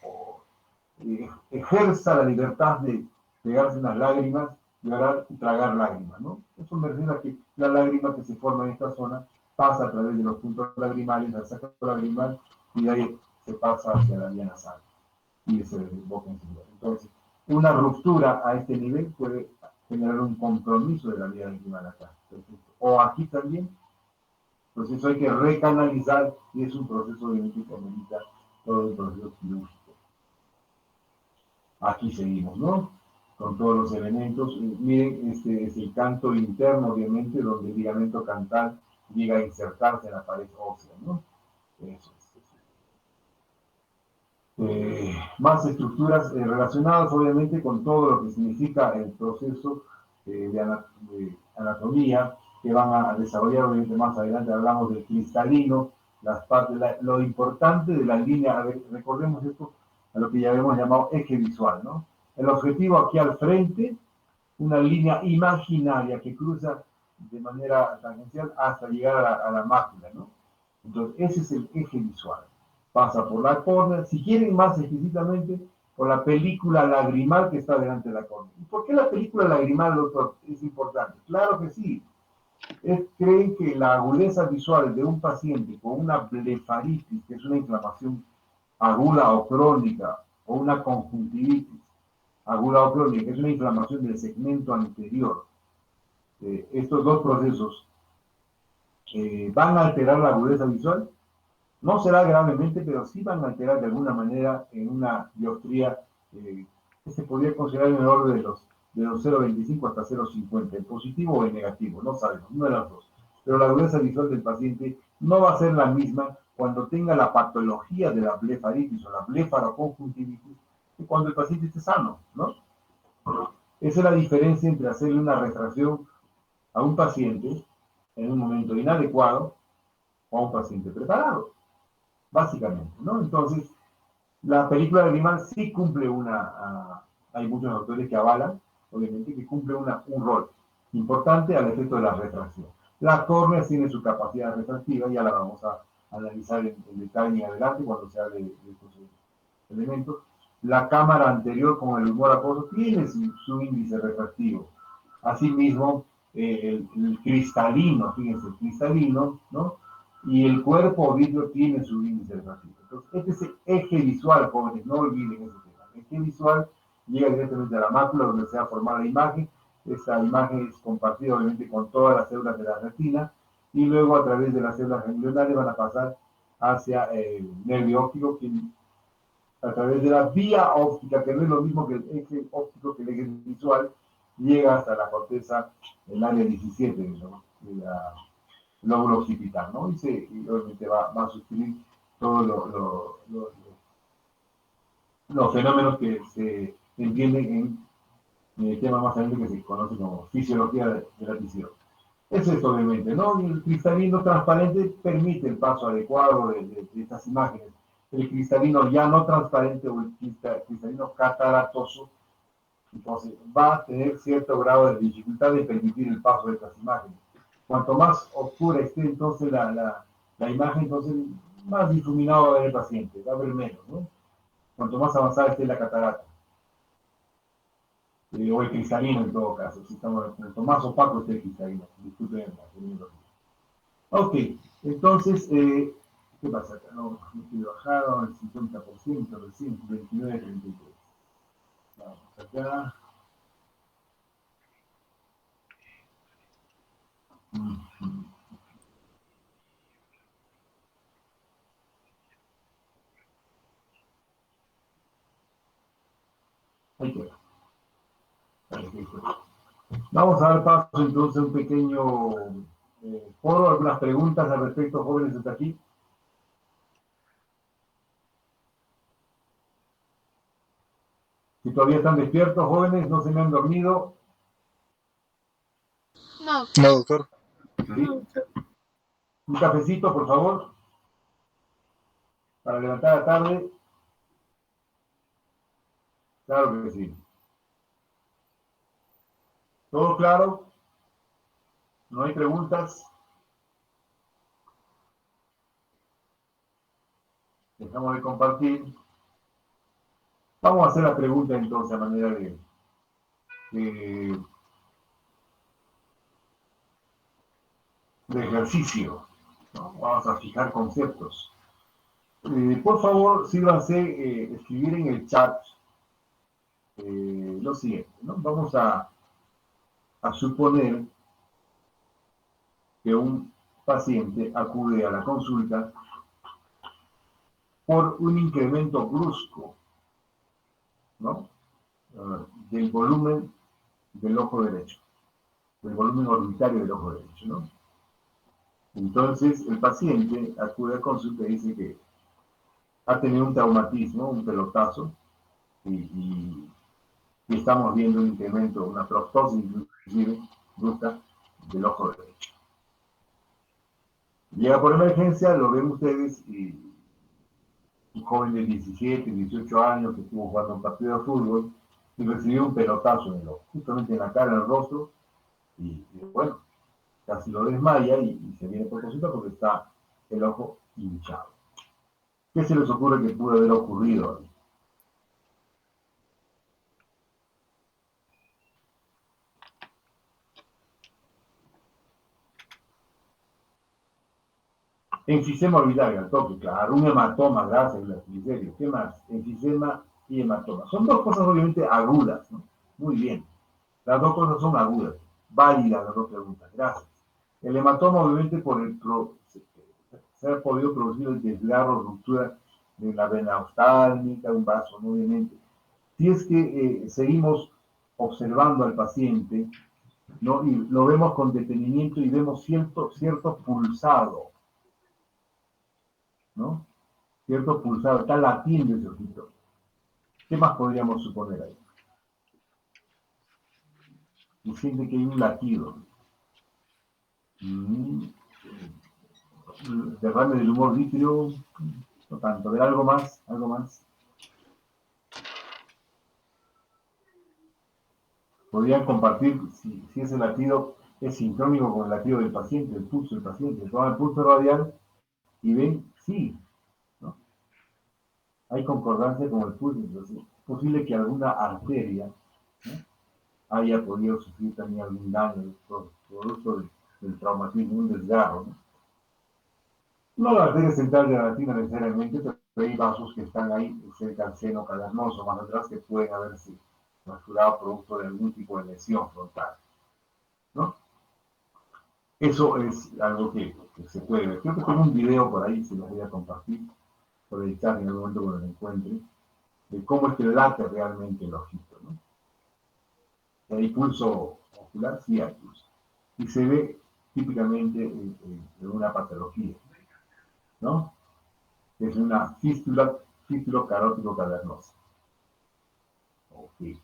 ejerza la libertad de pegarse unas lágrimas y tragar lágrimas, ¿no? Eso me refiero a que la lágrima que se forma en esta zona pasa a través de los puntos lagrimales, al saco lagrimal, y de ahí se pasa hacia la vía nasal y se desemboca en su lugar. Entonces, una ruptura a este nivel puede generar un compromiso de la vía lagrimal acá. Perfecto. O aquí también, pues eso hay que recanalizar y es un proceso obviamente que amerita todo el proceso quirúrgico. Aquí seguimos, ¿no? Con todos los elementos. Miren, este es el canto interno, obviamente, donde el ligamento cantal llega a insertarse en la pared ósea, ¿no? Eso es. Más estructuras relacionadas obviamente con todo lo que significa el proceso de anatomía que van a desarrollar obviamente más adelante. Hablamos del cristalino, las partes, lo importante de la línea. A ver, recordemos esto a lo que ya hemos llamado eje visual, ¿no? El objetivo aquí al frente, una línea imaginaria que cruza de manera tangencial hasta llegar a la mácula, ¿no? Entonces, ese es el eje visual. Pasa por la córnea, si quieren más explícitamente, por la película lagrimal que está delante de la córnea. ¿Y por qué la película lagrimal, doctor, es importante? Claro que sí. Creen que la agudeza visual de un paciente con una blefaritis, que es una inflamación aguda o crónica, o una conjuntivitis aguda o crónica, que es una inflamación del segmento anterior, estos dos procesos van a alterar la agudeza visual. No será gravemente, pero sí van a alterar de alguna manera en una dioptría que se podría considerar en el orden de los 0,25 hasta 0,50, en positivo o en negativo, no sabemos, una de las dos. Pero la agudeza visual del paciente no va a ser la misma cuando tenga la patología de la blefaritis o la blefaroconjuntivitis que cuando el paciente esté sano, ¿no? Esa es la diferencia entre hacerle una refracción a un paciente en un momento inadecuado o a un paciente preparado, básicamente, ¿no? Entonces, la película de animal sí cumple hay muchos autores que avalan, obviamente, que cumple un rol importante al efecto de la refracción. La córnea tiene su capacidad refractiva, ya la vamos a analizar en detalle en adelante cuando se hable de estos elementos. La cámara anterior con el humor acuoso tiene su índice refractivo. Asimismo, el cristalino, fíjense, el cristalino, ¿no? Y el cuerpo vidrio tiene su índice refractivo. Entonces, este es el eje visual, jóvenes, no olviden ese tema. El eje visual llega directamente a la mácula donde se va a formar la imagen. Esta imagen es compartida obviamente con todas las células de la retina y luego a través de las células ganglionares van a pasar hacia el nervio óptico, que a través de la vía óptica, que no es lo mismo que el eje óptico, que el eje visual, llega hasta la corteza, el área 17, ¿no? De la lóbulo occipital, ¿no? Y obviamente va a sufrir todos los fenómenos que se entienden en el tema más adelante que se conoce como fisiología de la visión. Es esto, obviamente, ¿no? Y el cristalino transparente permite el paso adecuado de estas imágenes. El cristalino ya no transparente o el cristalino cataratoso, entonces va a tener cierto grado de dificultad de permitir el paso de estas imágenes. Cuanto más oscura esté entonces la imagen, entonces más difuminado va a ver el paciente, va a ver menos, ¿no? Cuanto más avanzada esté la catarata. O el cristalino en todo caso, si estamos, cuanto más opaco esté el cristalino. Disculpen la terminología. Ok, entonces, ¿qué pasa acá? No, me bajaron el 50%, recién 29,33. Vamos acá. Ahí queda. Vamos a dar paso entonces a un pequeño foro, algunas preguntas al respecto, jóvenes, hasta aquí. Si todavía están despiertos, jóvenes, no se me han dormido. No, No, doctor. ¿Sí? Un cafecito, por favor, para levantar la tarde. Claro que sí. ¿Todo claro? ¿No hay preguntas? Dejamos de compartir. Vamos a hacer la pregunta entonces a manera de ejercicio, ¿no? Vamos a fijar conceptos. Por favor, sírvanse escribir en el chat lo siguiente, ¿no? Vamos a suponer que un paciente acude a la consulta por un incremento brusco, ¿no? Del volumen del ojo derecho, del volumen orbitario del ojo derecho, ¿no? Entonces, el paciente acude a consulta y dice que ha tenido un traumatismo, un pelotazo, y estamos viendo un incremento, una proptosis inclusive brusca del ojo derecho. Llega por emergencia, lo ven ustedes, y un joven de 17, 18 años que estuvo jugando un partido de fútbol y recibió un pelotazo en el ojo, justamente en la cara, en el rostro, y bueno, casi lo desmaya y se viene por consulta porque está el ojo hinchado. ¿Qué se les ocurre que pudo haber ocurrido ahí? Enfisema orbital al toque, claro, un hematoma, gracias, en serio. ¿Qué más? Enfisema y hematoma. Son dos cosas obviamente agudas, ¿no? Muy bien. Las dos cosas son agudas. Válidas las dos preguntas, gracias. El hematoma obviamente se ha podido producir el desgarro, ruptura de la vena oftálmica, un vaso, ¿no? Obviamente. Si es que seguimos observando al paciente, ¿no? Y lo vemos con detenimiento y vemos cierto pulsado, ¿no? Cierto pulsado, está latiendo ese ojito. ¿Qué más podríamos suponer ahí? Y siente que hay un latido. Derrame del humor vítreo, no tanto. ¿Ver algo más? ¿Algo más? Podrían compartir si ese latido es sincrónico con el latido del paciente, el pulso del paciente. Toman el pulso radial y ven, sí, ¿no? Hay concordancia con el pulso. Entonces, es posible que alguna arteria, ¿no?, haya podido sufrir también algún daño producto del traumatismo, un desgarro, ¿no? No la arteria central de la retina necesariamente, pero hay vasos que están ahí cerca del seno cavernoso, más atrás, que pueden haberse fracturado producto de algún tipo de lesión frontal, ¿no? Eso es algo que se puede ver. Creo que tengo un video por ahí, se los voy a compartir, por editar en algún momento cuando lo encuentre, de cómo es que late realmente el ojito, ¿no? ¿Hay pulso ocular? Sí hay pulso. Y se ve típicamente en una patología, ¿no? Es una fístula carótico cavernosa. Ok.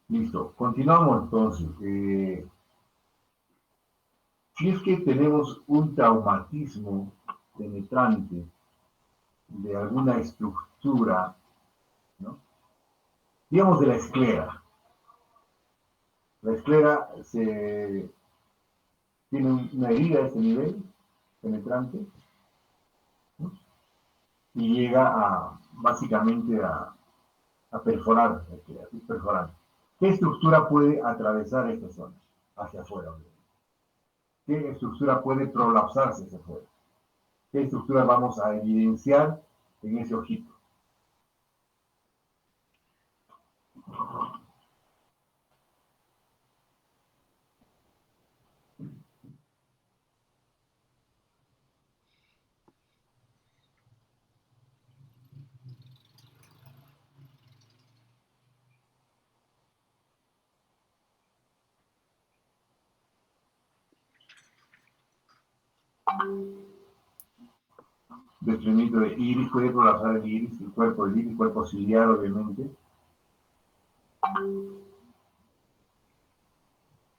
Listo. Continuamos entonces. Si es que tenemos un traumatismo penetrante de alguna estructura, ¿no?, digamos de la esclera. La esclera tiene una herida a ese nivel penetrante, ¿no?, y llega básicamente a perforar la esclera, perforar. ¿Qué estructura puede atravesar esta zona hacia afuera? ¿Qué estructura puede prolapsarse hacia afuera? ¿Qué estructura vamos a evidenciar en ese ojito? Desprendimiento de iris, puede prolapsar el iris, el iris, cuerpo ciliar, obviamente.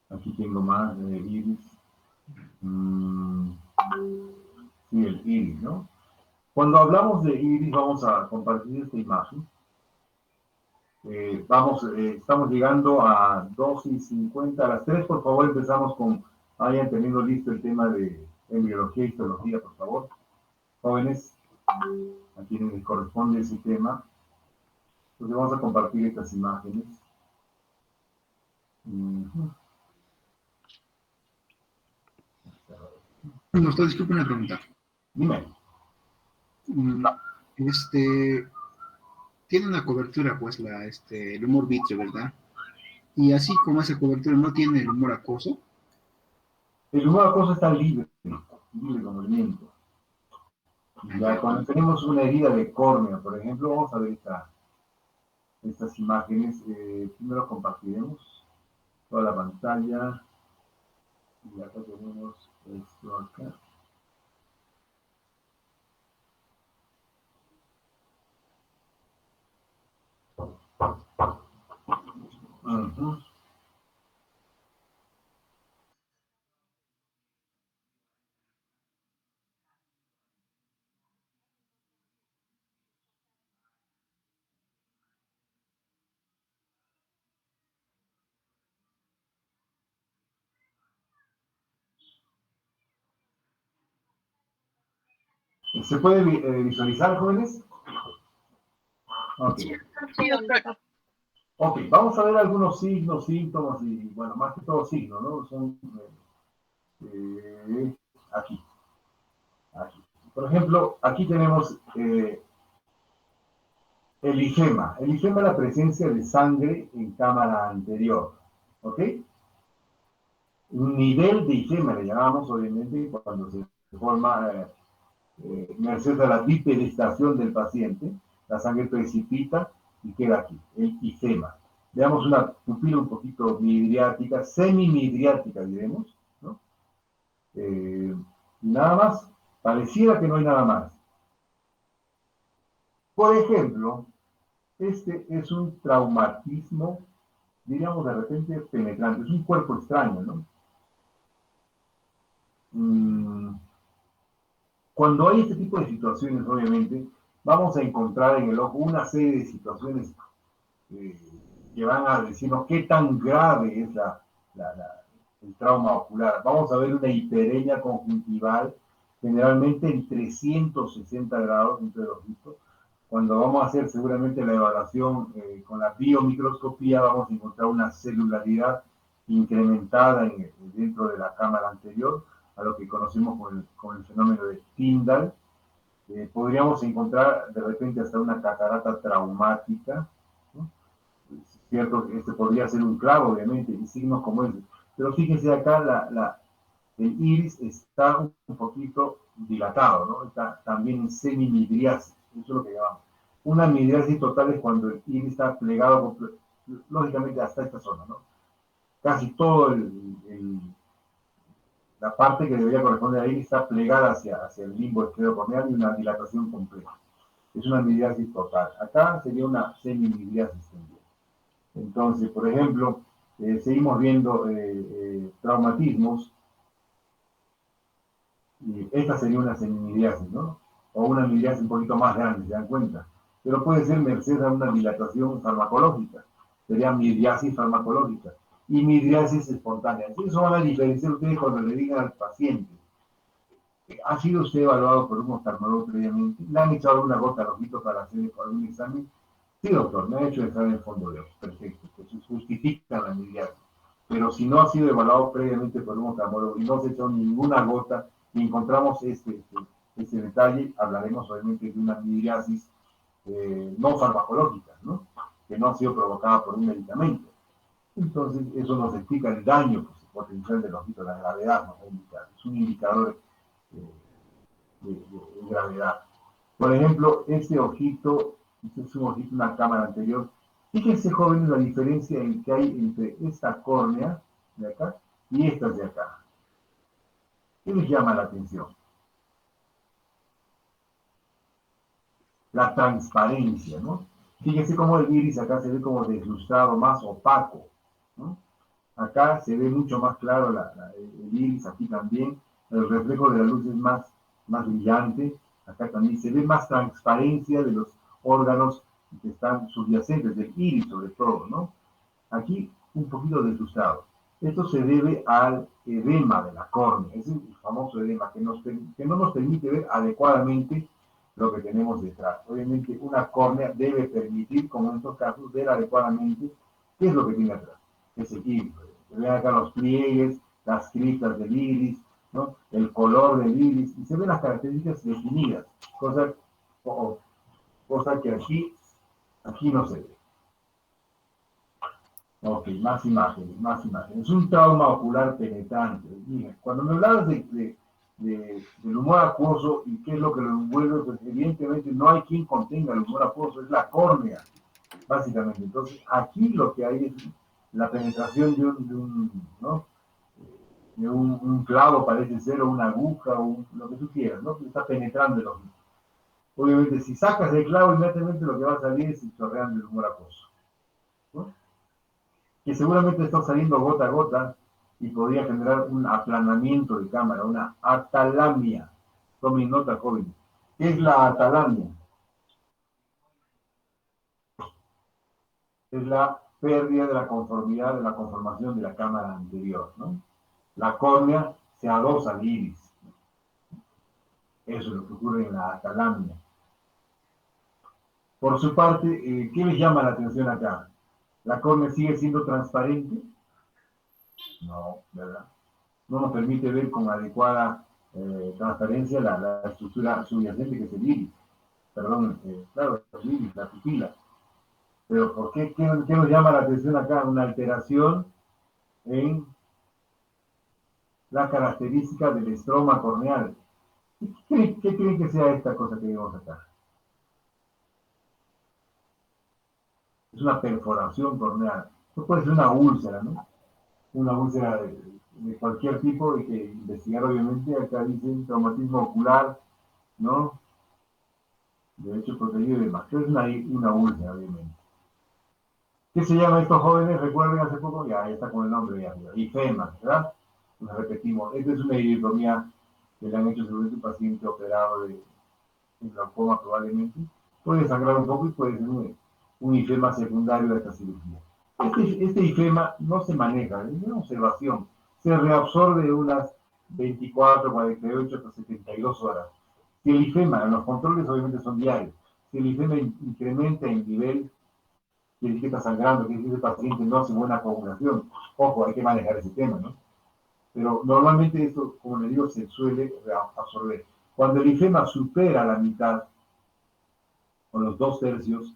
Aquí tengo más de iris. Sí, el iris, ¿no? Cuando hablamos de iris, vamos a compartir esta imagen. Estamos llegando a 2:50. A las 3, por favor, empezamos con, vayan teniendo listo el tema de embriología y histología, por favor. Jóvenes, a quienes les corresponde ese tema. Entonces vamos a compartir estas imágenes. Doctor, disculpe una pregunta. Dime. Este, tiene una cobertura, pues, el humor vítreo, ¿verdad? Y así como esa cobertura no tiene el humor acuoso. El humor acuoso está libre de movimiento. Ya, cuando tenemos una herida de córnea, por ejemplo, vamos a ver estas imágenes. Primero compartiremos toda la pantalla. Y acá tenemos esto acá. ¿Se puede visualizar, jóvenes? Ok. Sí, doctor. Ok, vamos a ver algunos signos, síntomas y, bueno, más que todo signos, ¿no? Son aquí, aquí. Por ejemplo, aquí tenemos el ifema. El ifema es la presencia de sangre en cámara anterior, ¿ok? Un nivel de ifema le llamamos, obviamente, cuando se forma, merced a la bipedestación del paciente, la sangre precipita y queda aquí, el ifema. Veamos una pupila un poquito midriática, semimidriática, diremos, ¿no? Nada más, pareciera que no hay nada más. Por ejemplo, este es un traumatismo, diríamos de repente penetrante, es un cuerpo extraño, ¿no? Cuando hay este tipo de situaciones, obviamente, vamos a encontrar en el ojo una serie de situaciones eh, que van a decirnos qué tan grave es el trauma ocular. Vamos a ver una hiperemia conjuntival, generalmente en 360 grados entre los ojos. Cuando vamos a hacer seguramente la evaluación con la biomicroscopía, vamos a encontrar una celularidad incrementada dentro de la cámara anterior, a lo que conocemos con el fenómeno de Tyndall. Podríamos encontrar de repente hasta una catarata traumática, ¿no? Es cierto que este podría ser un clavo, obviamente, y signos como ese. Pero fíjense acá, el iris está un poquito dilatado, ¿no? Está también en semimidriasis, eso es lo que llamamos. Una midriasis total es cuando el iris está plegado, lógicamente, hasta esta zona, ¿no? Casi todo la parte que debería corresponder al iris está plegada hacia el limbo esclerocorneal y una dilatación completa. Es una midriasis total. Acá sería una semimidriasis también. Entonces, por ejemplo, seguimos viendo traumatismos. Y esta sería una semimidriasis, ¿no? O una midriasis un poquito más grande, ¿se dan cuenta? Pero puede ser merced a una dilatación farmacológica. Sería midriasis farmacológica. Y midriasis espontánea. Eso van a diferenciar ustedes cuando le digan al paciente. ¿Ha sido usted evaluado por un oftalmólogo previamente? ¿Le han echado alguna gota al ojito para hacer algún examen? Sí, doctor, me ha hecho examen en fondo de ojo. Perfecto. Entonces justifica la midriasis. Pero si no ha sido evaluado previamente por un oftalmólogo y no se ha hecho ninguna gota y encontramos este detalle, hablaremos obviamente de una midriasis no farmacológica, ¿no? Que no ha sido provocada por un medicamento. Entonces, eso nos explica el daño pues, potencial del ojito, la gravedad nos va a indicar. Es un indicador de gravedad. Por ejemplo, este es un ojito, una cámara anterior. Fíjense, jóvenes, la diferencia que hay entre esta córnea de acá y estas de acá. ¿Qué les llama la atención? La transparencia, ¿no? Fíjense cómo el iris acá se ve como deslustrado, más opaco, ¿no? Acá se ve mucho más claro el iris, aquí también. El reflejo de la luz es más brillante. Acá también se ve más transparencia de los órganos que están subyacentes, del iris sobre todo, ¿no? Aquí un poquito deslustrado. Esto se debe al edema de la córnea, es el famoso edema que no nos permite ver adecuadamente lo que tenemos detrás. Obviamente una córnea debe permitir, como en estos casos, ver adecuadamente qué es lo que tiene atrás. Es el iris. Se ven acá los pliegues, las cristas del iris, ¿no? El color del iris, y se ven las características definidas, cosa que aquí no se ve. Ok, más imágenes, más imágenes. Es un trauma ocular penetrante. Miren, cuando me hablabas del humor acuoso y qué es lo que lo envuelve, pues evidentemente no hay quien contenga el humor acuoso, es la córnea, básicamente. Entonces, aquí lo que hay es la penetración ¿no? De un clavo, parece ser, o una aguja, o lo que tú quieras, ¿no? Que está penetrando el ojo. Obviamente, si sacas el clavo, inmediatamente lo que va a salir es chorreando el humor acuoso, ¿no? Que seguramente está saliendo gota a gota y podría generar un aplanamiento de cámara, una atalamia. Tomen nota, jóvenes. ¿Qué es la atalamia? Es la pérdida de la conformidad de la conformación de la cámara anterior, ¿no? La córnea se adosa al iris. Eso es lo que ocurre en la atalamia. Por su parte, ¿qué les llama la atención acá? ¿La córnea sigue siendo transparente? No, ¿verdad? No nos permite ver con adecuada transparencia la estructura subyacente que es el iris. Perdón, claro, el iris, la pupila. Pero ¿por qué? ¿Qué nos llama la atención acá? Una alteración en la característica del estroma corneal. ¿Qué creen que sea esta cosa que vemos acá? Es una perforación corneal. Esto puede ser una úlcera, ¿no? Una úlcera de cualquier tipo, hay que investigar obviamente. Acá dicen traumatismo ocular, ¿no? De hecho protegido y demás. Pero es una úlcera, obviamente. ¿Qué se llama estos jóvenes? Recuerden hace poco, ya está con el nombre ya arriba. IFEMA, ¿verdad? Nos repetimos. Esta es una iridectomía que le han hecho seguramente un paciente operado de glaucoma probablemente. Puede sangrar un poco y puede ser un IFEMA secundario de esta cirugía. Este IFEMA no se maneja, es una observación. Se reabsorbe unas 24, 48 hasta 72 horas. Si el IFEMA, los controles obviamente son diarios, si el IFEMA incrementa en nivel, quiere decir que está sangrando, quiere decir que el paciente no hace buena coagulación. Ojo, hay que manejar ese tema, ¿no? Pero normalmente esto, como le digo, se suele absorber. Cuando el IFEMA supera la mitad, o los 2/3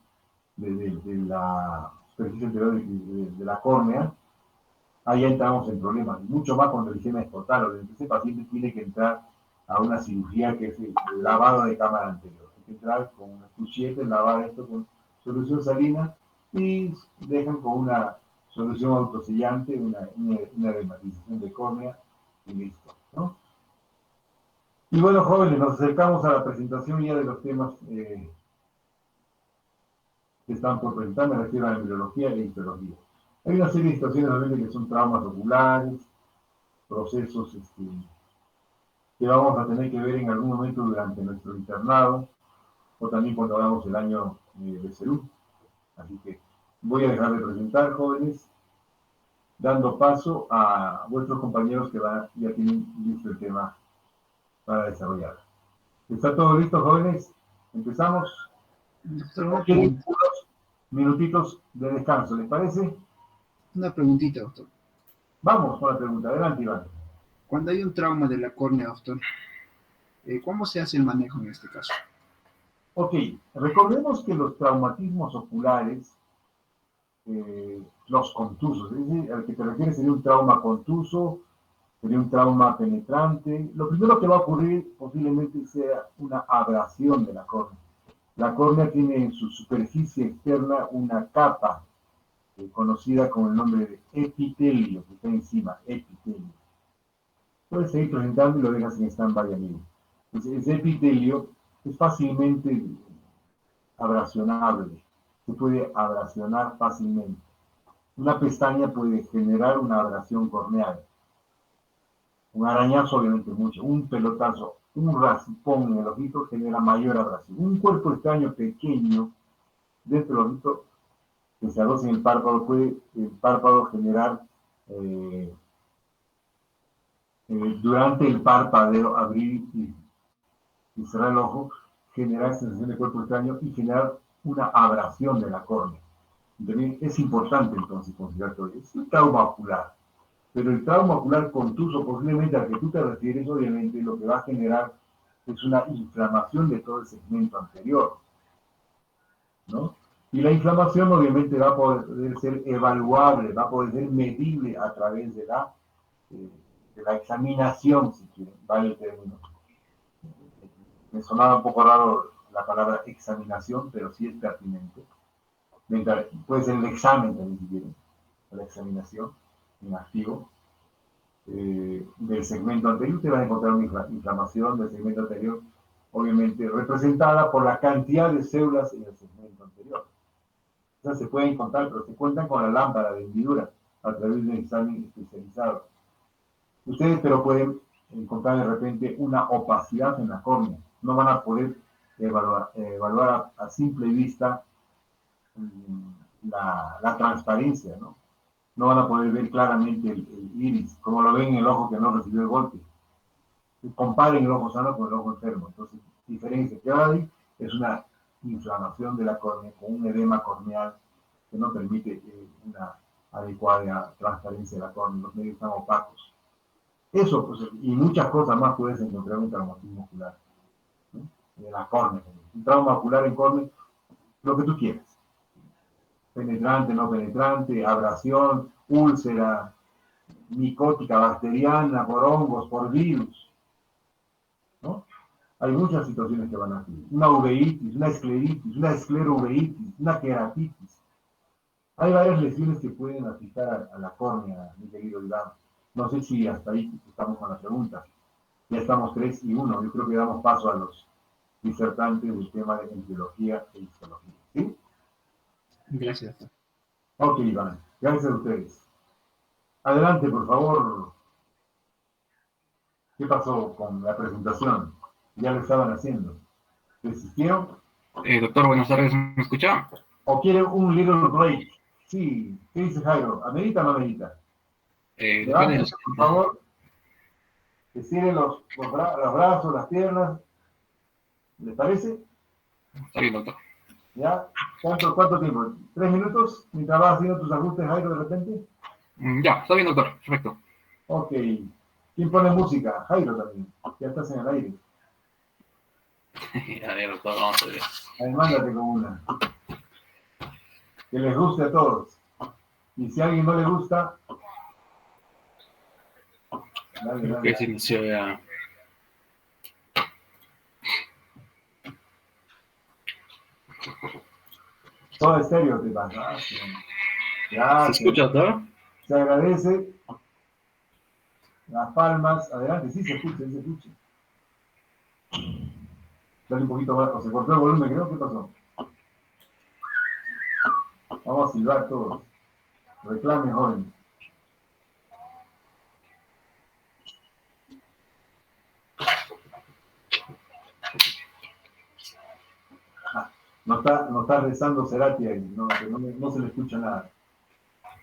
de la superficie anterior de la córnea, ahí entramos en problemas. Mucho más cuando el IFEMA es total, o ese paciente tiene que entrar a una cirugía que es el lavado de cámara anterior. Hay que entrar con una cucheta, lavar esto con solución salina y dejan con una solución autosellante, una dermatización de córnea y listo, ¿no? Y bueno, jóvenes, nos acercamos a la presentación ya de los temas que están por presentar, me refiero a embriología e histología. Hay una serie de situaciones realmente que son traumas oculares, procesos que vamos a tener que ver en algún momento durante nuestro internado, o también cuando hagamos el año de salud. Así que voy a dejar de presentar, jóvenes, dando paso a vuestros compañeros que ya tienen listo el tema para desarrollar. ¿Está todo listo, jóvenes? ¿Empezamos? Doctor, ¿Quieren unos minutitos de descanso, les parece? una preguntita, doctor. Vamos con la pregunta. Adelante, Iván. Cuando hay un trauma de la córnea, doctor, ¿cómo se hace el manejo en este caso? Ok, recordemos que los traumatismos oculares, los contusos, es decir, al que te refieres sería un trauma contuso, sería un trauma penetrante. Lo primero que va a ocurrir posiblemente sea una abrasión de la córnea. La córnea tiene en su superficie externa una capa conocida con el nombre de epitelio, que está encima, epitelio. Puedes seguir presentando y lo dejas en stand-by, amigo. Ese epitelio es fácilmente abrasionable, se puede abrasionar fácilmente. Una pestaña puede generar una abrasión corneal. Un arañazo obviamente mucho, un pelotazo, un raspón en el ojito genera mayor abrasión. Un cuerpo extraño pequeño dentro del ojito que se adosa en el párpado puede el párpado generar durante el parpadeo abrir y cerrar el ojo, generar sensación de cuerpo extraño y generar una abrasión de la córnea. También es importante entonces considerar todo. Es un trauma ocular, pero el trauma ocular contuso, posiblemente al que tú te refieres, obviamente lo que va a generar es una inflamación de todo el segmento anterior, ¿no? Y la inflamación obviamente va a poder ser evaluable, va a poder ser medible a través de la examinación, si quieren, vale el término. Me sonaba un poco raro la palabra examinación, pero sí es pertinente. Puede ser el examen también, si quieren, la examinación en activo del segmento anterior. Usted va a encontrar una inflamación del segmento anterior, obviamente representada por la cantidad de células en el segmento anterior. Esas se pueden contar, pero se cuentan con la lámpara de hendidura a través de un examen especializado. Ustedes pero pueden encontrar de repente una opacidad en la córnea. No van a poder evaluar a simple vista la transparencia, ¿no? No van a poder ver claramente el iris, como lo ven en el ojo que no recibió el golpe. comparen el ojo sano con el ojo enfermo. Entonces, diferencia que hay es una inflamación de la córnea con un edema corneal que no permite una adecuada transparencia de la córnea, los medios están opacos. Eso, pues, y muchas cosas más puedes encontrar en un traumatismo ocular, ¿no? De la córnea. Un trauma ocular en córnea, lo que tú quieras. Penetrante, no penetrante, abrasión, úlcera, micótica, bacteriana, por hongos, por virus, ¿no? Hay muchas situaciones que van aquí. Una uveitis, una escleritis, una esclerouveitis, una queratitis. Hay varias lesiones que pueden afectar a la córnea, mi querido Iván. No sé si hasta ahí estamos con la pregunta. Ya estamos 3-1. Yo creo que damos paso a los disertantes del tema de embriología e histología. ¿Sí? Gracias. Ok, Iván. Gracias a ustedes. Adelante, por favor. ¿Qué pasó con la presentación? Ya lo estaban haciendo. ¿Desistieron? Doctor, buenas tardes, ¿me escucha? ¿O quieren un little break? Sí. ¿Qué dice Jairo? ¿Amerita o no amerita? Depende de Levanten, los... por favor. Estiren los brazos, las piernas. ¿Les parece? Está bien, doctor. ¿Ya? ¿Cuánto tiempo? ¿3 minutos? Mientras vas haciendo tus ajustes, Jairo, de repente. Ya, está bien, doctor. Perfecto. Ok. ¿Quién pone música? Jairo también. Ya estás en el aire. A ver, doctor, vamos a ver. Ahí, mándate con una. Que les guste a todos. Y si a alguien no le gusta, dale, Creo dale, que se dale. inició ya. Todo estéreo te pasa. ¿Se Gracias. escucha, doctor? Se agradece. Las palmas. Adelante. Sí, se escucha, sí se escucha. Dale un poquito más. O se cortó el volumen, creo. ¿Qué pasó? Vamos a silbar todos. Reclame, joven. No está rezando Cerati ahí. No, no se le escucha nada.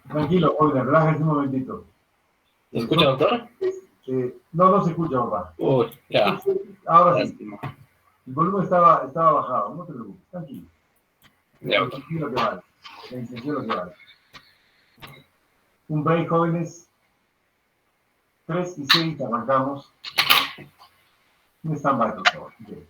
Tranquilo, joven. Relájese un momentito. ¿Se escucha, doctor? No se escucha, papá. Uy, ya. Ahora sí. Lástima. El volumen estaba bajado. No te preocupes. Tranquilo. Ya, La doctor. intención es lo que vale. La intención es lo que vale. Un break, jóvenes. 3-6, arrancamos. Un stand-by, por favor. Okay.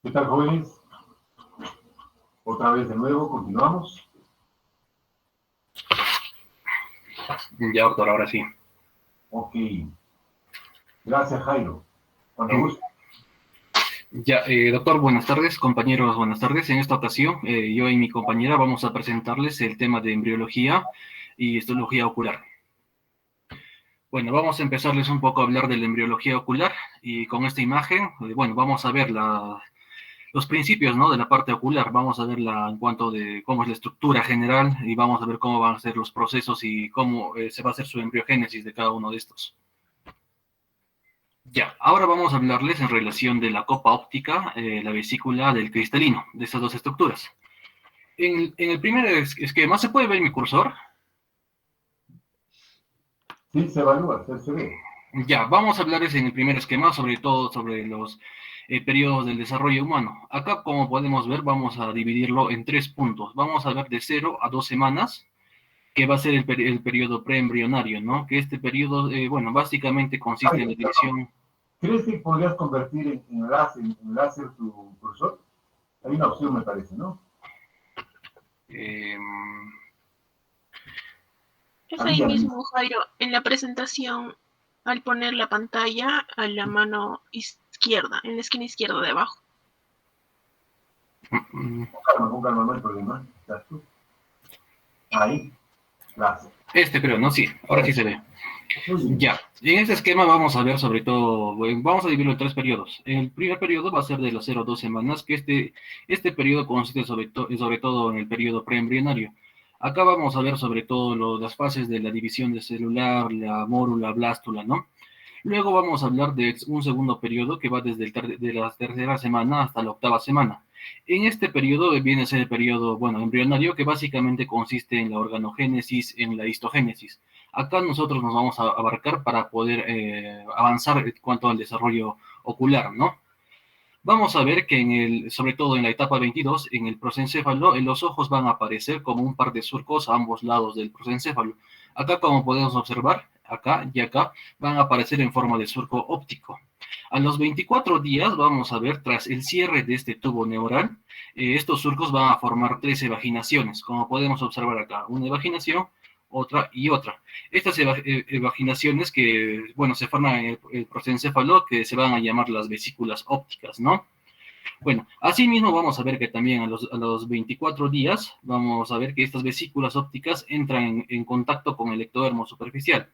¿Qué tal, jóvenes? Otra vez de nuevo, continuamos. Ya, doctor, ahora sí. Ok. Gracias, Jairo. Cuando guste. Ya, doctor, buenas tardes, compañeros, buenas tardes. En esta ocasión, yo y mi compañera vamos a presentarles el tema de embriología y histología ocular. Bueno, vamos a empezarles un poco a hablar de la embriología ocular y con esta imagen, bueno, vamos a ver los principios, ¿no?, de la parte ocular. Vamos a verla en cuanto de cómo es la estructura general y vamos a ver cómo van a ser los procesos y cómo se va a hacer su embriogénesis de cada uno de estos. Ya, ahora vamos a hablarles en relación de la copa óptica, la vesícula del cristalino, de estas dos estructuras. En el primer esquema, ¿se puede ver mi cursor? Sí, se evalúa, se ve. Ya, vamos a hablarles en el primer esquema, sobre todo sobre los periodos del desarrollo humano. Acá, como podemos ver, vamos a dividirlo en 3 puntos. Vamos a ver de 0 a 2 semanas, que va a ser el periodo preembrionario, ¿no? Que este periodo, bueno, básicamente consiste en la división. ¿Crees que podrías convertir en láser tu cursor? Hay una opción, me parece, ¿no? Es ahí mismo, Jairo, en la presentación, al poner la pantalla a la mano izquierda, en la esquina izquierda de abajo. Con calma, no hay problema. Ahí, láser. Este creo, ¿no? Sí, ahora sí se ve. Ya, en este esquema vamos a ver sobre todo, vamos a dividirlo en 3 periodos. El primer periodo va a ser de las 0 a 2 semanas, que este periodo consiste sobre todo en el periodo preembrionario. Acá vamos a ver sobre todo las fases de la división de celular, la mórula, blástula, ¿no? Luego vamos a hablar de un segundo periodo que va desde de la tercera semana hasta la octava semana. En este periodo viene a ser el periodo, bueno, embrionario, que básicamente consiste en la organogénesis, en la histogénesis. Acá nosotros nos vamos a abarcar para poder avanzar en cuanto al desarrollo ocular, ¿no? Vamos a ver que sobre todo en la etapa 22, en el prosencéfalo, los ojos van a aparecer como un par de surcos a ambos lados del prosencéfalo. Acá, como podemos observar, acá y acá, van a aparecer en forma de surco óptico. A los 24 días, vamos a ver, tras el cierre de este tubo neural, estos surcos van a formar 3 evaginaciones, como podemos observar acá. Una evaginación, otra y otra. Estas evaginaciones que, bueno, se forman en el prosencéfalo, que se van a llamar las vesículas ópticas, ¿no? Bueno, asimismo vamos a ver que también a los 24 días vamos a ver que estas vesículas ópticas entran en contacto con el ectodermo superficial.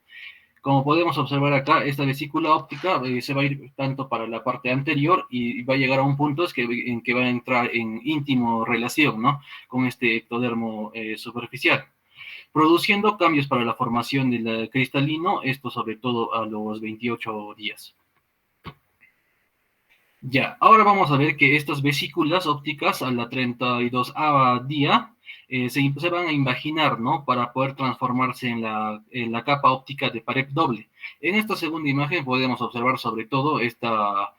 Como podemos observar acá, esta vesícula óptica se va a ir tanto para la parte anterior y va a llegar a un punto en que va a entrar en íntimo relación, ¿no?, con este ectodermo superficial, produciendo cambios para la formación del cristalino, esto sobre todo a los 28 días. Ya, ahora vamos a ver que estas vesículas ópticas a la 32ª día se van a invaginar, ¿no?, para poder transformarse en la capa óptica de pared doble. En esta segunda imagen podemos observar sobre todo esta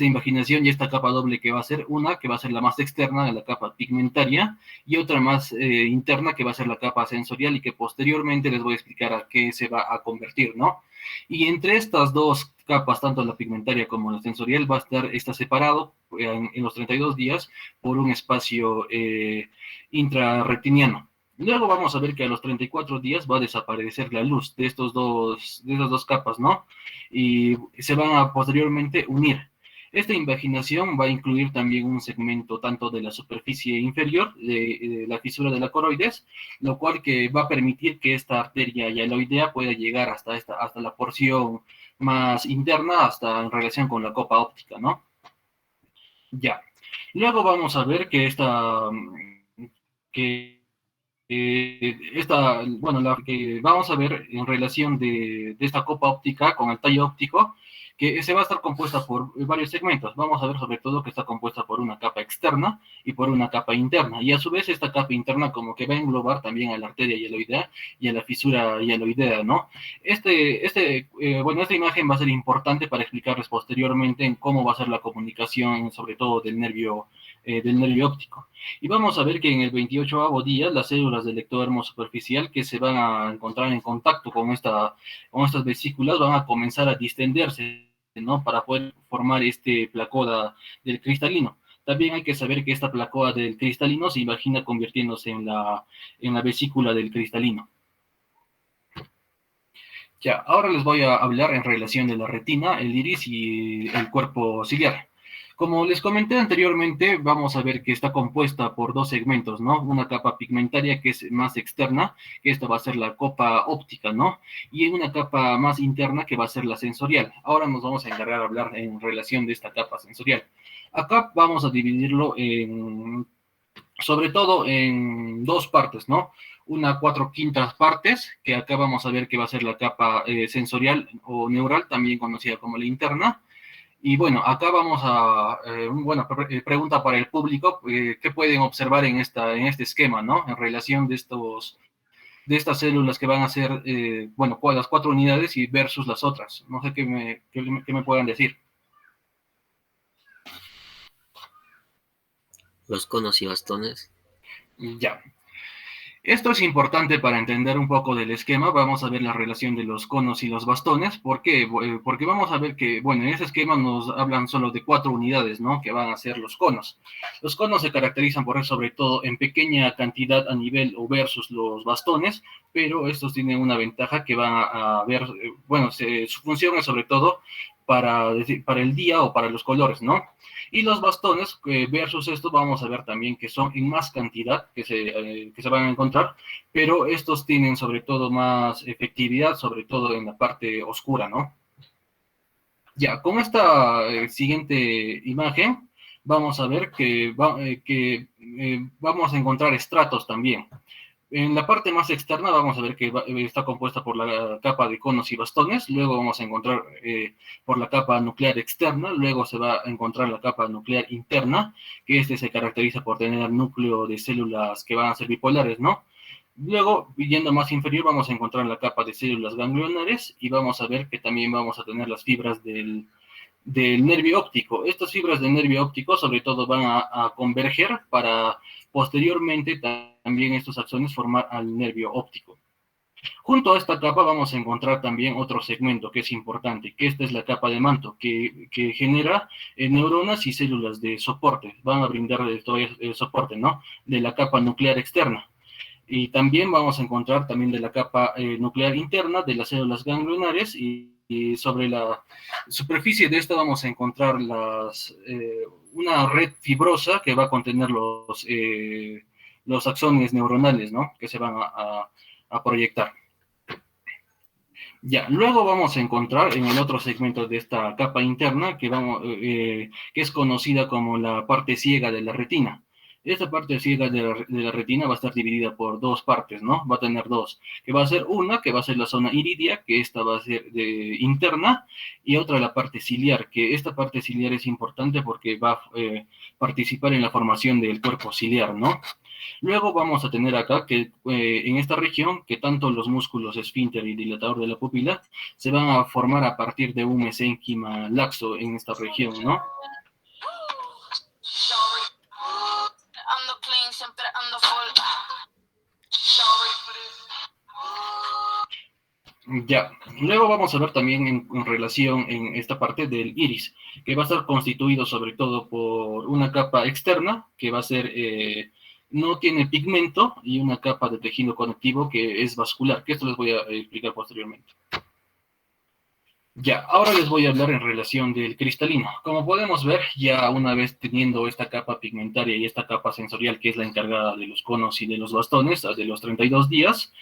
invaginación y esta capa doble, que va a ser una, que va a ser la más externa, la capa pigmentaria, y otra más interna, que va a ser la capa sensorial, y que posteriormente les voy a explicar a qué se va a convertir, ¿no? Y entre estas dos capas, tanto la pigmentaria como la sensorial, está separado en los 32 días por un espacio intrarretiniano. Luego vamos a ver que a los 34 días va a desaparecer la luz de esas dos capas, ¿no? Y se van a posteriormente unir. Esta invaginación va a incluir también un segmento tanto de la superficie inferior, de la fisura de la coroides, lo cual que va a permitir que esta arteria hialoidea pueda llegar hasta la porción más interna, hasta en relación con la copa óptica, ¿no? Ya. Luego vamos a ver que vamos a ver en relación de esta copa óptica con el tallo óptico, que se va a estar compuesta por varios segmentos. Vamos a ver sobre todo que está compuesta por una capa externa y por una capa interna, y a su vez esta capa interna como que va a englobar también a la arteria hialoidea y a la fisura hialoidea, ¿no? Esta imagen va a ser importante para explicarles posteriormente en cómo va a ser la comunicación, sobre todo del nervio óptico. Y vamos a ver que en el 28º día las células del ectodermo superficial, que se van a encontrar en contacto con estas vesículas, van a comenzar a distenderse, ¿no?, para poder formar este placoda del cristalino. También hay que saber que esta placoa del cristalino se imagina convirtiéndose en la vesícula del cristalino. Ya, ahora les voy a hablar en relación de la retina, el iris y el cuerpo ciliar. Como les comenté anteriormente, vamos a ver que está compuesta por dos segmentos, ¿no? Una capa pigmentaria que es más externa, que esta va a ser la copa óptica, ¿no? Y una capa más interna que va a ser la sensorial. Ahora nos vamos a encargar de hablar en relación de esta capa sensorial. Acá vamos a dividirlo sobre todo en dos partes, ¿no? Una 4/5 partes, que acá vamos a ver que va a ser la capa sensorial o neural, también conocida como la interna. Y bueno, acá vamos a, pregunta para el público, ¿qué pueden observar en este esquema, ¿no? En relación de estas células que van a ser, las 4 unidades y versus las otras. No sé qué me puedan decir. Los conos y bastones. Ya. Esto es importante para entender un poco del esquema. Vamos a ver la relación de los conos y los bastones. ¿Por qué? Porque vamos a ver que, bueno, en ese esquema nos hablan solo de 4 unidades, ¿no? Que van a ser los conos. Los conos se caracterizan por eso, sobre todo, en pequeña cantidad a nivel o versus los bastones, pero estos tienen una ventaja que van a ver, su función es sobre todo para el día o para los colores, ¿no? Y los bastones versus estos vamos a ver también que son en más cantidad que se van a encontrar, pero estos tienen sobre todo más efectividad, sobre todo en la parte oscura, ¿no? Ya, con esta siguiente imagen vamos a ver que vamos a encontrar estratos también. En la parte más externa vamos a ver que está compuesta por la capa de conos y bastones, luego vamos a encontrar por la capa nuclear externa, luego se va a encontrar la capa nuclear interna, que se caracteriza por tener núcleo de células que van a ser bipolares, ¿no? Luego, yendo más inferior, vamos a encontrar la capa de células ganglionares y vamos a ver que también vamos a tener las fibras del nervio óptico. Estas fibras del nervio óptico sobre todo van a converger para posteriormente también estos axones formar al nervio óptico. Junto a esta capa vamos a encontrar también otro segmento que es importante, que esta es la capa de manto, que genera neuronas y células de soporte. Van a brindar todavía el soporte, ¿no? De la capa nuclear externa. Y también vamos a encontrar también de la capa nuclear interna de las células ganglionares y sobre la superficie de esta vamos a encontrar una red fibrosa que va a contener los axones neuronales, ¿no? Que se van a proyectar. Ya, luego vamos a encontrar en el otro segmento de esta capa interna que es conocida como la parte ciega de la retina. Esta parte ciega de la retina va a estar dividida por dos partes, ¿no? Va a tener dos, que va a ser una, que va a ser la zona iridia, que esta va a ser interna, y otra la parte ciliar, que esta parte ciliar es importante porque va a participar en la formación del cuerpo ciliar, ¿no? Luego vamos a tener acá que en esta región, que tanto los músculos esfínter y dilatador de la pupila se van a formar a partir de un mesénquima laxo en esta región, ¿no? Ya, luego vamos a ver también en relación en esta parte del iris, que va a estar constituido sobre todo por una capa externa, que va a ser, no tiene pigmento, y una capa de tejido conectivo que es vascular, que esto les voy a explicar posteriormente. Ya, ahora les voy a hablar en relación del cristalino. Como podemos ver, ya una vez teniendo esta capa pigmentaria y esta capa sensorial, que es la encargada de los conos y de los bastones, de los 32 días,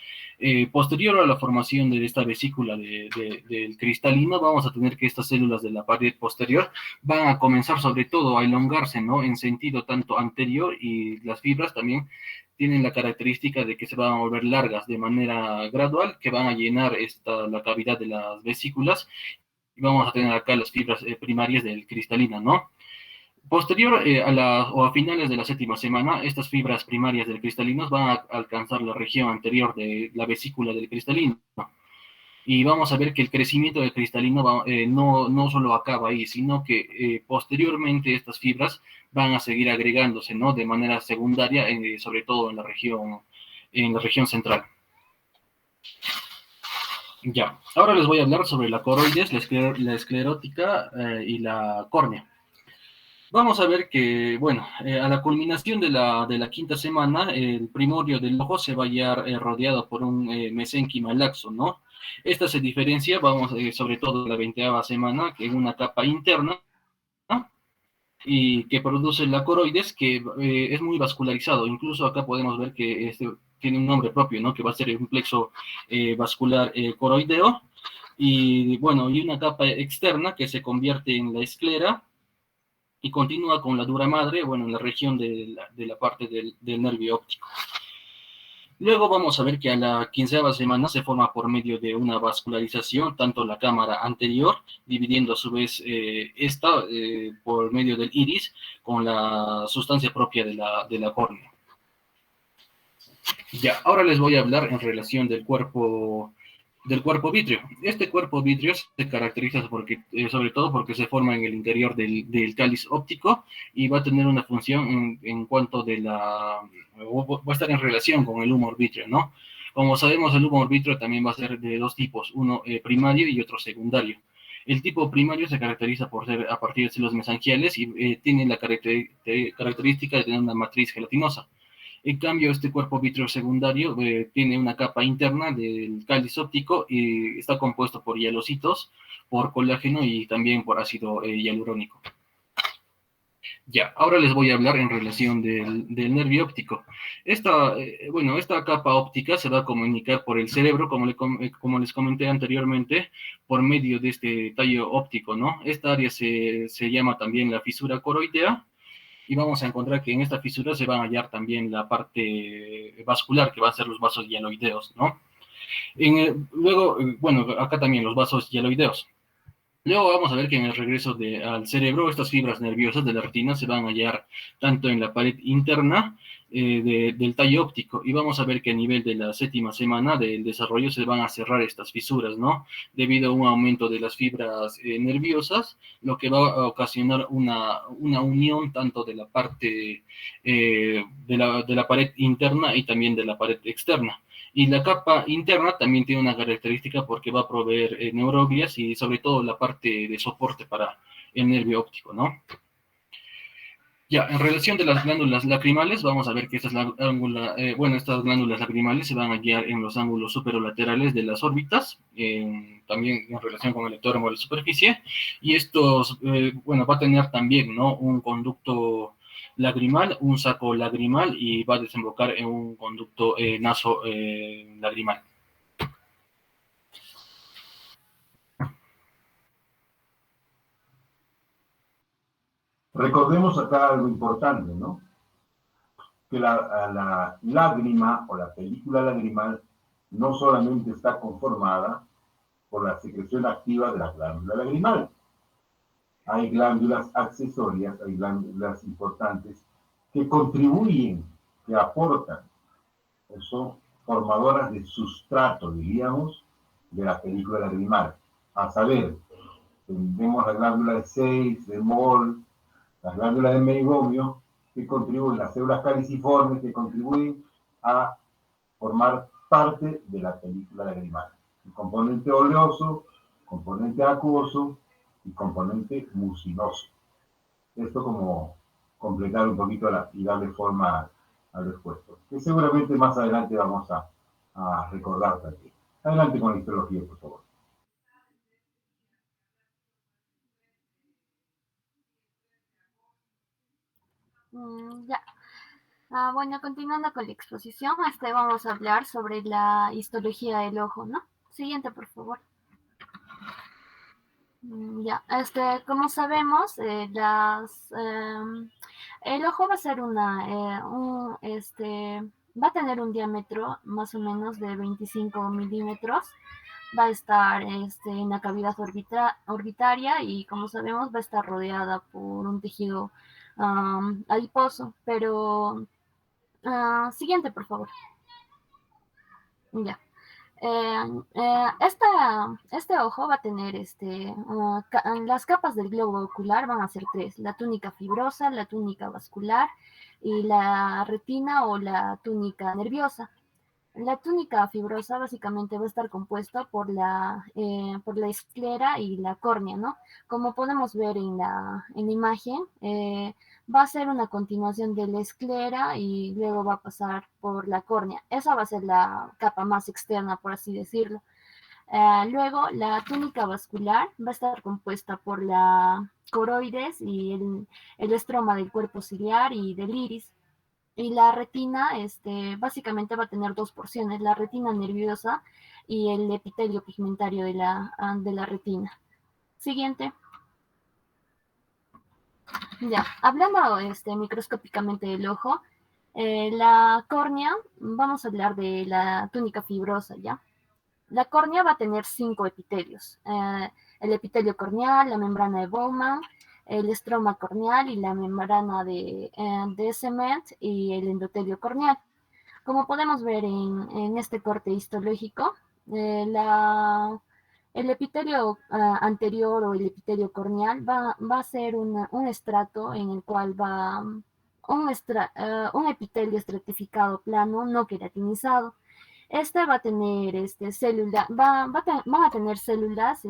posterior a la formación de esta vesícula del cristalino, vamos a tener que estas células de la pared posterior van a comenzar sobre todo a elongarse, ¿no? En sentido tanto anterior, y las fibras también tienen la característica de que se van a volver largas de manera gradual, que van a llenar la cavidad de las vesículas, y vamos a tener acá las fibras primarias del cristalino, ¿no? Posterior a finales de la 7ª semana, estas fibras primarias del cristalino van a alcanzar la región anterior de la vesícula del cristalino. Y vamos a ver que el crecimiento del cristalino no solo acaba ahí, sino que posteriormente estas fibras van a seguir agregándose, ¿no? De manera secundaria, sobre todo en la región central. Ya, ahora les voy a hablar sobre la coroides, la esclerótica y la córnea. Vamos a ver que, bueno, a la culminación de la quinta semana, el primorio del ojo se va a hallar rodeado por un mesénquima laxo, ¿no? Esta se diferencia, vamos, sobre todo en la 20ª semana, que es una capa interna, ¿no? Y que produce la coroides, que es muy vascularizado. Incluso acá podemos ver que este tiene un nombre propio, ¿no? Que va a ser un plexo vascular coroideo. Y bueno, y una capa externa que se convierte en la esclera y continúa con la dura madre, bueno, en la región de la parte del nervio óptico. Luego vamos a ver que a la 15ª semana se forma por medio de una vascularización, tanto la cámara anterior, dividiendo a su vez esta por medio del iris con la sustancia propia de la córnea. Ya, ahora les voy a hablar en relación del cuerpo vítreo. Este cuerpo vítreo se caracteriza porque, sobre todo porque se forma en el interior del cáliz óptico y va a tener una función en cuanto de va a estar en relación con el humor vítreo, ¿no? Como sabemos, el humor vítreo también va a ser de dos tipos, uno primario y otro secundario. El tipo primario se caracteriza por ser a partir de células mesangiales y tiene la característica de tener una matriz gelatinosa. En cambio, este cuerpo vítreo secundario tiene una capa interna del cáliz óptico y está compuesto por hialocitos, por colágeno y también por ácido hialurónico. Ya, ahora les voy a hablar en relación del nervio óptico. Bueno, esta capa óptica se va a comunicar por el cerebro, como les comenté anteriormente, por medio de este tallo óptico, ¿no? Esta área se llama también la fisura coroidea, y vamos a encontrar que en esta fisura se van a hallar también la parte vascular, que van a ser los vasos hialoideos, ¿no? Luego, bueno, acá también los vasos hialoideos. Luego vamos a ver que en el regreso al cerebro, estas fibras nerviosas de la retina se van a hallar tanto en la pared interna del tallo óptico, y vamos a ver que a nivel de la 7ª semana del desarrollo se van a cerrar estas fisuras, ¿no? Debido a un aumento de las fibras nerviosas, lo que va a ocasionar una unión tanto de la parte de la pared interna y también de la pared externa. Y la capa interna también tiene una característica porque va a proveer neuroglias y sobre todo la parte de soporte para el nervio óptico, ¿no? Ya, en relación de las glándulas lacrimales, vamos a ver que estas glándulas lacrimales se van a hallar en los ángulos superolaterales de las órbitas, también en relación con el ectódermo de la superficie, y estos, bueno, va a tener también, ¿no? Un conducto lagrimal, un saco lagrimal, y va a desembocar en un conducto naso lagrimal. Recordemos acá algo importante, ¿no? Que la lágrima o la película lagrimal no solamente está conformada por la secreción activa de la glándula lagrimal. Hay glándulas accesorias, hay glándulas importantes que contribuyen, que aportan, son formadoras de sustrato, diríamos, de la película lagrimal. A saber, tenemos la glándula de Seyss, de Moll, las glándulas de Meibomius, que contribuyen, las células caliciformes, que contribuyen a formar parte de la película lagrimal. El componente oleoso, componente acuoso y componente mucinoso. Esto como completar un poquito y darle forma al expuesto, que seguramente más adelante vamos a recordar también. Adelante con la histología, por favor. Ya. Bueno, continuando con la exposición, vamos a hablar sobre la histología del ojo, ¿no? Siguiente, por favor. Ya, como sabemos, el ojo va a ser va a tener un diámetro más o menos de 25 milímetros, va a estar en la cavidad orbitaria y, como sabemos, va a estar rodeada por un tejido adiposo, pero siguiente, por favor. Ya. Este ojo va a tener las capas del globo ocular van a ser tres: la túnica fibrosa, la túnica vascular y la retina o la túnica nerviosa. La túnica fibrosa básicamente va a estar compuesta por la esclera y la córnea, ¿no? Como podemos ver en la imagen, va a ser una continuación de la esclera y luego va a pasar por la córnea. Esa va a ser la capa más externa, por así decirlo. Luego, la túnica vascular va a estar compuesta por la coroides y el estroma del cuerpo ciliar y del iris. Y la retina, básicamente va a tener dos porciones, la retina nerviosa y el epitelio pigmentario de la retina. Siguiente. Ya, hablando microscópicamente del ojo, la córnea, vamos a hablar de la túnica fibrosa, ¿ya? La córnea va a tener 5 epitelios. El epitelio corneal, la membrana de Bowman, el estroma corneal y la membrana de Cement y el endotelio corneal. Como podemos ver en este corte histológico, eh, la, el epitelio anterior o el epitelio corneal va a ser un estrato en el cual va un epitelio estratificado plano no queratinizado. Este va a tener van a tener células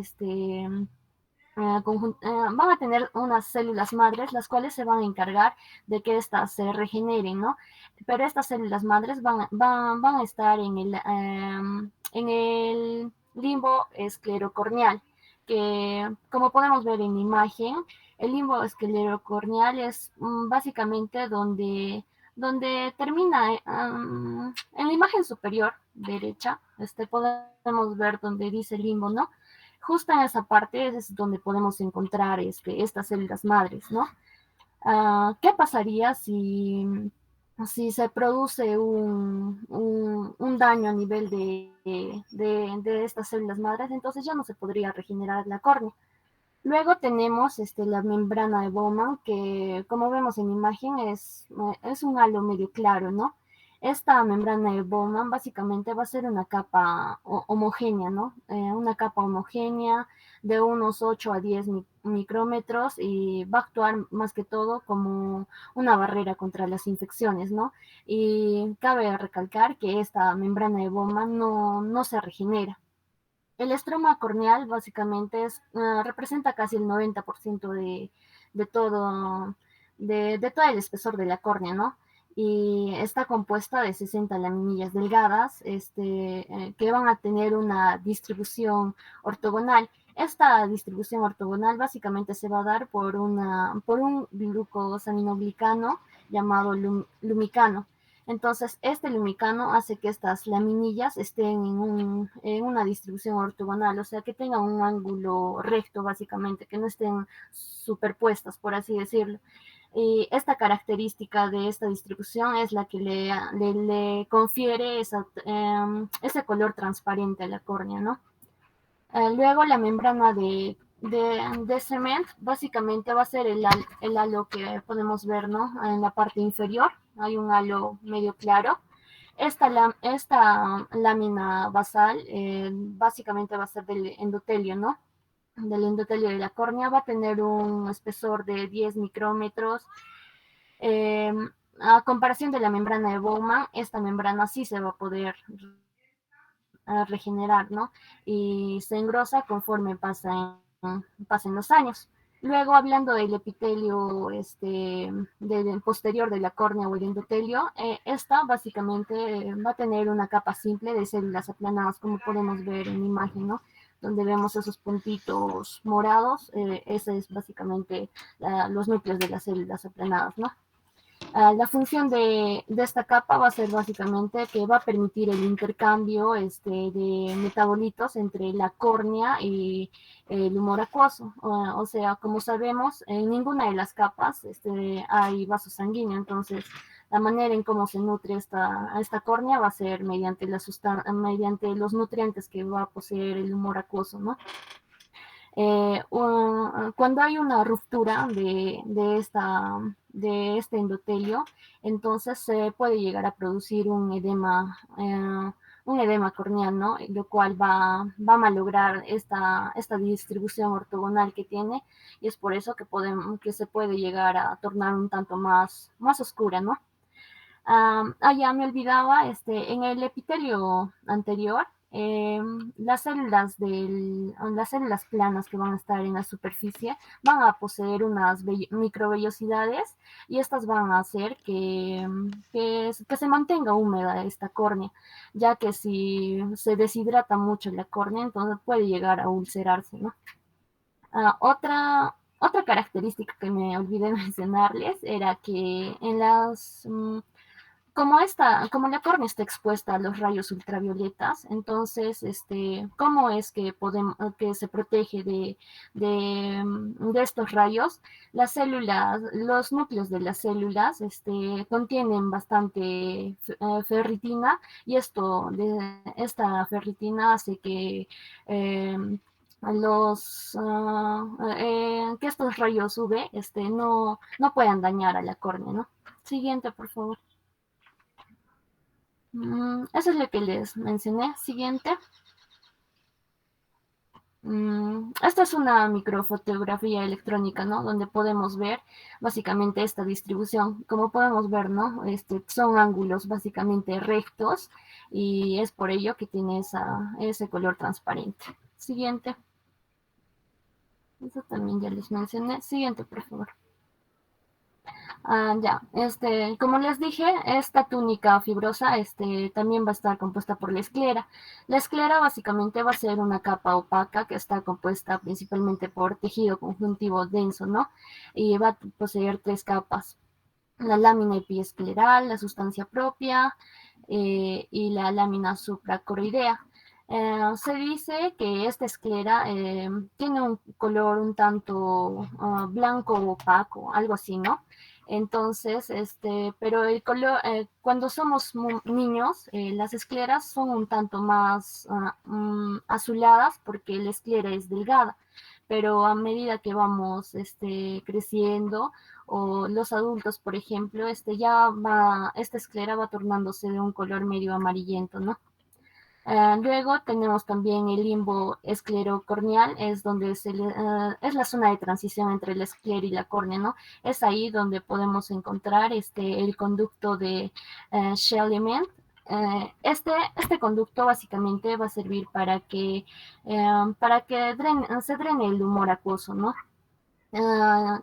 van a tener unas células madres, las cuales se van a encargar de que éstas se regeneren, ¿no? Pero estas células madres van a estar en el limbo esclerocorneal, que como podemos ver en la imagen, el limbo esclerocorneal es básicamente donde termina, en la imagen superior derecha, podemos ver donde dice limbo, ¿no? Justo en esa parte es donde podemos encontrar estas células madres, ¿no? ¿Qué pasaría si se produce un daño a nivel de estas células madres? Entonces ya no se podría regenerar la córnea. Luego tenemos la membrana de Bowman, que como vemos en la imagen es un halo medio claro, ¿no? Esta membrana de Bowman básicamente va a ser una capa homogénea, ¿no? Una capa homogénea de unos 8 a 10 micrómetros y va a actuar más que todo como una barrera contra las infecciones, ¿no? Y cabe recalcar que esta membrana de Bowman no se regenera. El estroma corneal básicamente representa casi el 90% de todo, de todo el espesor de la córnea, ¿no? Y está compuesta de 60 laminillas delgadas, que van a tener una distribución ortogonal. Esta distribución ortogonal básicamente se va a dar por un glucosaminoglicano llamado lumicano. Entonces, este lumicano hace que estas laminillas estén en una distribución ortogonal, o sea, que tengan un ángulo recto, básicamente, que no estén superpuestas, por así decirlo. Y esta característica de esta distribución es la que le confiere ese color transparente a la córnea, ¿no? Luego la membrana de Cement básicamente va a ser el halo que podemos ver, ¿no? En la parte inferior hay un halo medio claro. Esta lámina basal básicamente va a ser del endotelio, ¿no? Del endotelio de la córnea, va a tener un espesor de 10 micrómetros. Eh, a comparación de la membrana de Bowman, esta membrana sí se va a poder regenerar, ¿no? Y se engrosa conforme pasen los años. Luego, hablando del epitelio del posterior de la córnea o el endotelio, esta básicamente va a tener una capa simple de células aplanadas, como podemos ver en la imagen, ¿no? Donde vemos esos puntitos morados, ese es básicamente los núcleos de las células aplanadas, ¿no? La función de esta capa va a ser básicamente que va a permitir el intercambio de metabolitos entre la córnea y el humor acuoso. O sea, como sabemos, en ninguna de las capas hay vaso sanguíneo, entonces la manera en cómo se nutre esta córnea va a ser mediante los nutrientes que va a poseer el humor acuoso, ¿no? Cuando hay una ruptura de este endotelio, entonces se puede llegar a producir un edema corneal, ¿no? Lo cual va a malograr esta distribución ortogonal que tiene, y es por eso que se puede llegar a tornar un tanto más oscura, ¿no? Ya me olvidaba, en el epitelio anterior, las las células planas que van a estar en la superficie van a poseer unas microvellosidades y estas van a hacer que se mantenga húmeda esta córnea, ya que si se deshidrata mucho la córnea, entonces puede llegar a ulcerarse, ¿no? Otra característica que me olvidé mencionarles era que como la córnea está expuesta a los rayos ultravioletas, entonces, ¿cómo es que se protege de estos rayos? Las células, los núcleos de las células, contienen bastante ferritina y esta ferritina hace eh, que estos rayos UV, no puedan dañar a la córnea, ¿no? Siguiente, por favor. Eso es lo que les mencioné. Siguiente. Esta es una microfotografía electrónica, ¿no? Donde podemos ver básicamente esta distribución. Como podemos ver, ¿no? Son ángulos básicamente rectos y es por ello que tiene ese color transparente. Siguiente. Eso también ya les mencioné. Siguiente, por favor. Ya, como les dije, esta túnica fibrosa, también va a estar compuesta por la esclera. La esclera básicamente va a ser una capa opaca que está compuesta principalmente por tejido conjuntivo denso, ¿no? Y va a poseer tres capas: la lámina epiescleral, la sustancia propia y la lámina supracoroidea. Se dice que esta esclera tiene un color un tanto blanco opaco, algo así, ¿no? Entonces, pero el color, cuando somos niños, las escleras son un tanto más azuladas porque la esclera es delgada, pero a medida que vamos creciendo, o los adultos, por ejemplo, esta esclera va tornándose de un color medio amarillento, ¿no? Luego tenemos también el limbo esclerocorneal, es donde es la zona de transición entre la esclera y la córnea, ¿no? Es ahí donde podemos encontrar el conducto de Schliemann. Este conducto básicamente va a servir para que se drene el humor acuoso, ¿no?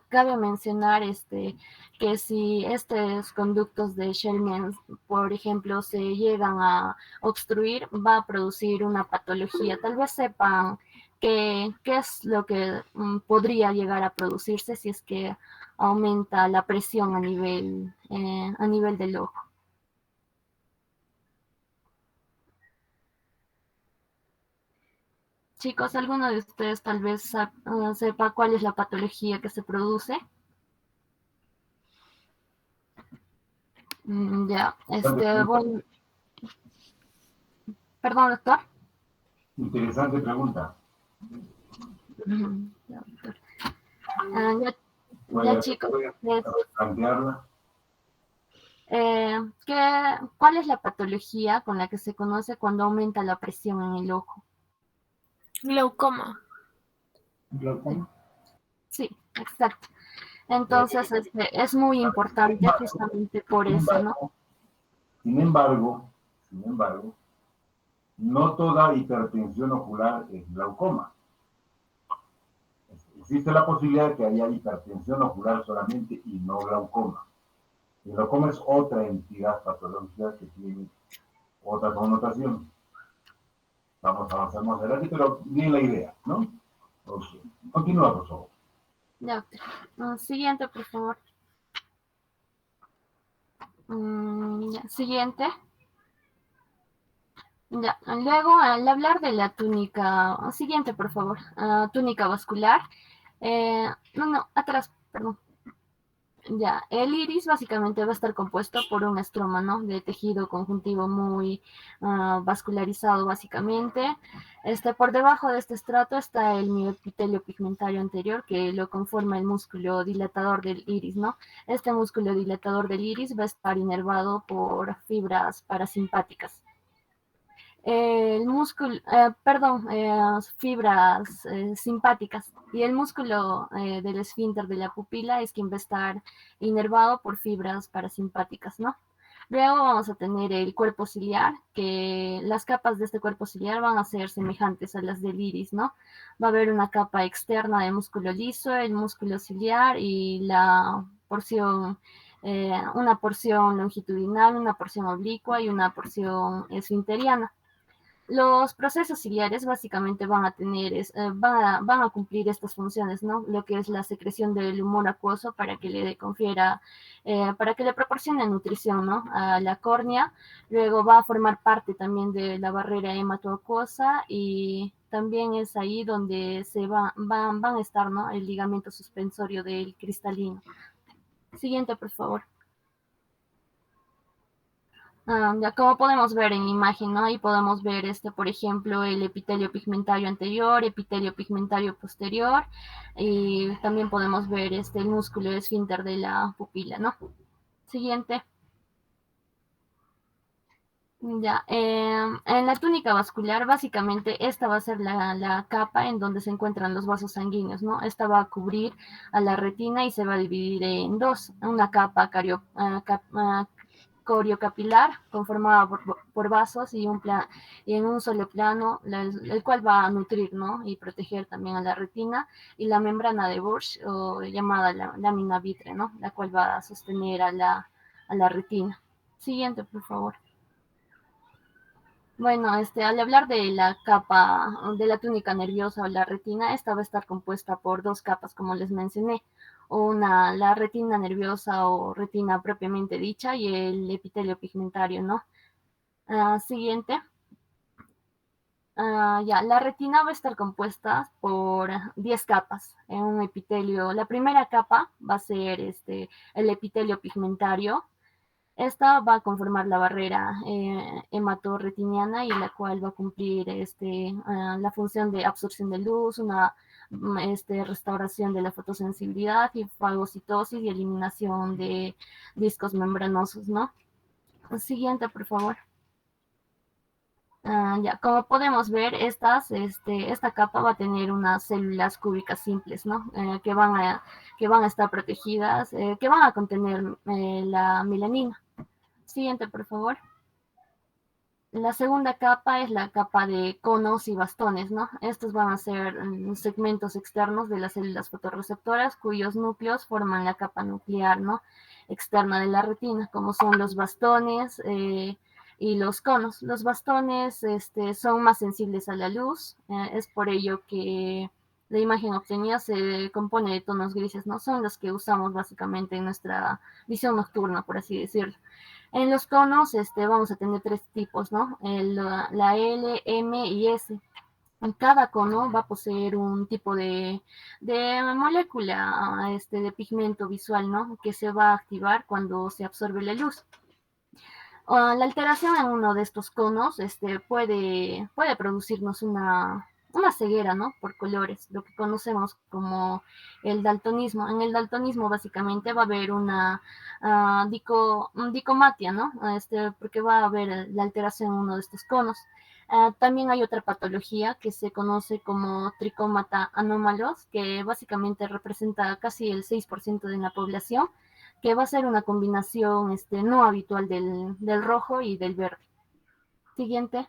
Cabe mencionar que si estos conductos de Schliemann, por ejemplo, se llegan a obstruir, va a producir una patología. Tal vez sepan qué es lo que podría llegar a producirse si es que aumenta la presión a nivel del ojo. Chicos, ¿alguno de ustedes tal vez sepa cuál es la patología que se produce? Ya, bueno, perdón, doctor. Interesante pregunta. Ya, doctor. Ya, chicos, Plantearla. ¿cuál es la patología con la que se conoce cuando aumenta la presión en el ojo? Glaucoma. ¿Glaucoma? Sí, exacto. Entonces, es muy importante justamente por eso, ¿no? Sin embargo, no toda hipertensión ocular es glaucoma. Existe la posibilidad de que haya hipertensión ocular solamente y no glaucoma. El glaucoma es otra entidad patológica que tiene otra connotación. Vamos a avanzar más adelante, pero bien la idea, ¿no? Okay. Continúa, por favor. Ya, siguiente, por favor. Ya, siguiente. Ya, luego, al hablar de la túnica, siguiente, por favor, túnica vascular. No, atrás, perdón. Ya, el iris básicamente va a estar compuesto por un estroma, ¿no? De tejido conjuntivo muy vascularizado, básicamente. Por debajo de este estrato está el mioepitelio pigmentario anterior, que lo conforma el músculo dilatador del iris, ¿no? Este músculo dilatador del iris va a estar inervado por fibras parasimpáticas. Fibras simpáticas. Y el músculo del esfínter de la pupila es quien va a estar inervado por fibras parasimpáticas, ¿no? Luego vamos a tener el cuerpo ciliar, que las capas de este cuerpo ciliar van a ser semejantes a las del iris, ¿no? Va a haber una capa externa de músculo liso, el músculo ciliar y una porción longitudinal, una porción oblicua y una porción esfinteriana. Los procesos ciliares básicamente van a cumplir estas funciones, ¿no? Lo que es la secreción del humor acuoso para que para que le proporcione nutrición, ¿no? A la córnea. Luego va a formar parte también de la barrera hematoacuosa y también es ahí donde van a estar, ¿no? El ligamento suspensorio del cristalino. Siguiente, por favor. Ya como podemos ver en la imagen, ¿no? Ahí podemos ver, por ejemplo, el epitelio pigmentario anterior, epitelio pigmentario posterior, y también podemos ver el músculo esfínter de la pupila, ¿no? Siguiente. Ya, en la túnica vascular, básicamente, esta va a ser la capa en donde se encuentran los vasos sanguíneos, ¿no? Esta va a cubrir a la retina y se va a dividir en dos, una capa coriocapilar conformada por vasos y en un solo plano, el cual va a nutrir, ¿no? Y proteger también a la retina, y la membrana de Busch, o llamada lámina vitre, ¿no? La cual va a sostener a la retina. Siguiente, por favor. Bueno, al hablar de la capa de la túnica nerviosa o la retina, esta va a estar compuesta por dos capas, como les mencioné. La retina nerviosa o retina propiamente dicha y el epitelio pigmentario, ¿no? Siguiente. Ya, la retina va a estar compuesta por 10 capas en un epitelio. La primera capa va a ser el epitelio pigmentario. Esta va a conformar la barrera hematorretiniana y la cual va a cumplir la función de absorción de luz, restauración de la fotosensibilidad y fagocitosis y eliminación de discos membranosos, ¿no? Siguiente, por favor. Ya, como podemos ver, esta capa va a tener unas células cúbicas simples, ¿no? Que van a estar protegidas, que van a contener la melanina. Siguiente, por favor. La segunda capa es la capa de conos y bastones, ¿no? Estos van a ser segmentos externos de las células fotorreceptoras cuyos núcleos forman la capa nuclear, ¿no? Externa de la retina, como son los bastones y los conos. Los bastones son más sensibles a la luz, es por ello que la imagen obtenida se compone de tonos grises, ¿no? Son los que usamos básicamente en nuestra visión nocturna, por así decirlo. En los conos vamos a tener tres tipos, ¿no? La L, M y S. En cada cono va a poseer un tipo de molécula de pigmento visual, ¿no? Que se va a activar cuando se absorbe la luz. La alteración en uno de estos conos puede producirnos una ceguera, ¿no? Por colores, lo que conocemos como el daltonismo. En el daltonismo básicamente va a haber una dicomatia, ¿no? Porque va a haber la alteración en uno de estos conos. También hay otra patología que se conoce como tricómata anómalos, que básicamente representa casi el 6% de la población, que va a ser una combinación no habitual del rojo y del verde. Siguiente.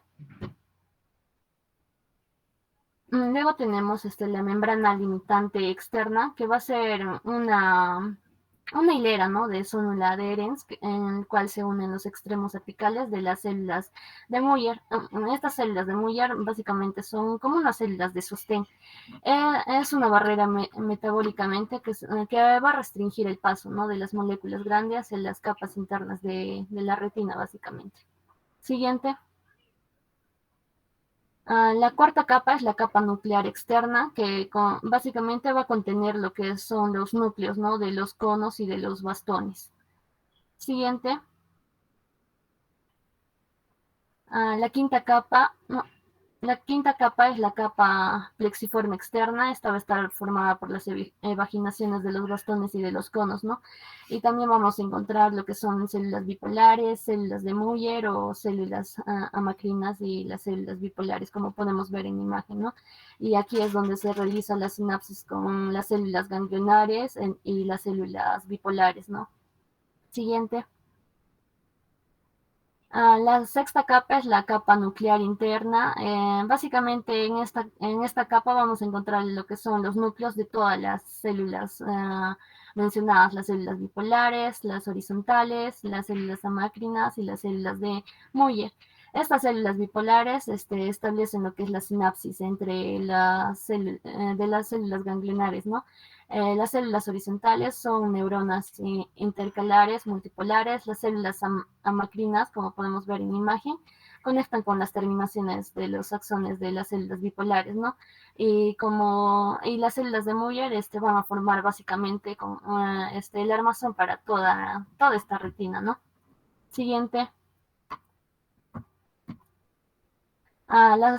Luego tenemos la membrana limitante externa, que va a ser una hilera, ¿no? De sonula adherens, en el cual se unen los extremos apicales de las células de Muller. Estas células de Muller básicamente son como unas células de sostén. Es una barrera metabólicamente que va a restringir el paso, ¿no? De las moléculas grandes hacia las capas internas de la retina, básicamente. Siguiente. La cuarta capa es la capa nuclear externa, que básicamente va a contener lo que son los núcleos, ¿no? De los conos y de los bastones. Siguiente. La quinta capa es la capa plexiforme externa. Esta va a estar formada por las evaginaciones de los bastones y de los conos, ¿no? Y también vamos a encontrar lo que son células bipolares, células de Muller o células amacrinas y las células bipolares, como podemos ver en la imagen, ¿no? Y aquí es donde se realiza la sinapsis con las células ganglionares y las células bipolares, ¿no? Siguiente. La sexta capa es la capa nuclear interna. Básicamente en esta capa vamos a encontrar lo que son los núcleos de todas las células mencionadas, las células bipolares, las horizontales, las células amácrinas y las células de Muller. Estas células bipolares establecen lo que es la sinapsis entre de las células ganglionares, ¿no? Las células horizontales son neuronas intercalares multipolares. Las células amacrinas, como podemos ver en la imagen, conectan con las terminaciones de los axones de las células bipolares, ¿no? Y las células de Muller van a formar básicamente el armazón para toda esta retina, ¿no? Siguiente. La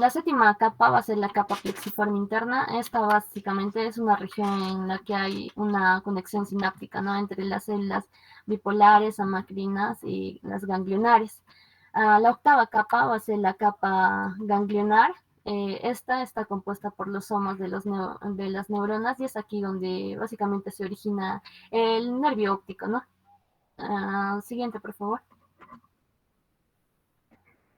séptima capa va a ser la capa plexiforme interna. Esta básicamente es una región en la que hay una conexión sináptica, ¿no? Entre las células bipolares, amacrinas y las ganglionares. La octava capa va a ser la capa ganglionar. Esta está compuesta por los somas de las neuronas y es aquí donde básicamente se origina el nervio óptico, ¿no? Siguiente, por favor.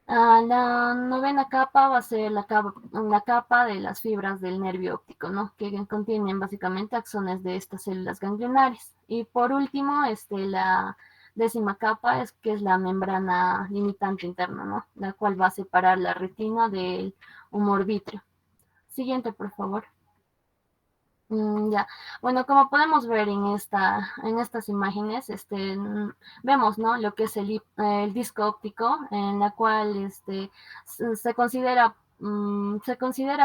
La novena capa va a ser la capa de las fibras del nervio óptico, ¿no? Que contienen básicamente axones de estas células ganglionares. Y por último, la décima capa que es la membrana limitante interna, ¿no? La cual va a separar la retina del humor vítreo. Siguiente, por favor. Ya, bueno, como podemos ver en estas imágenes, vemos, ¿no? Lo que es el disco óptico, en la cual se considera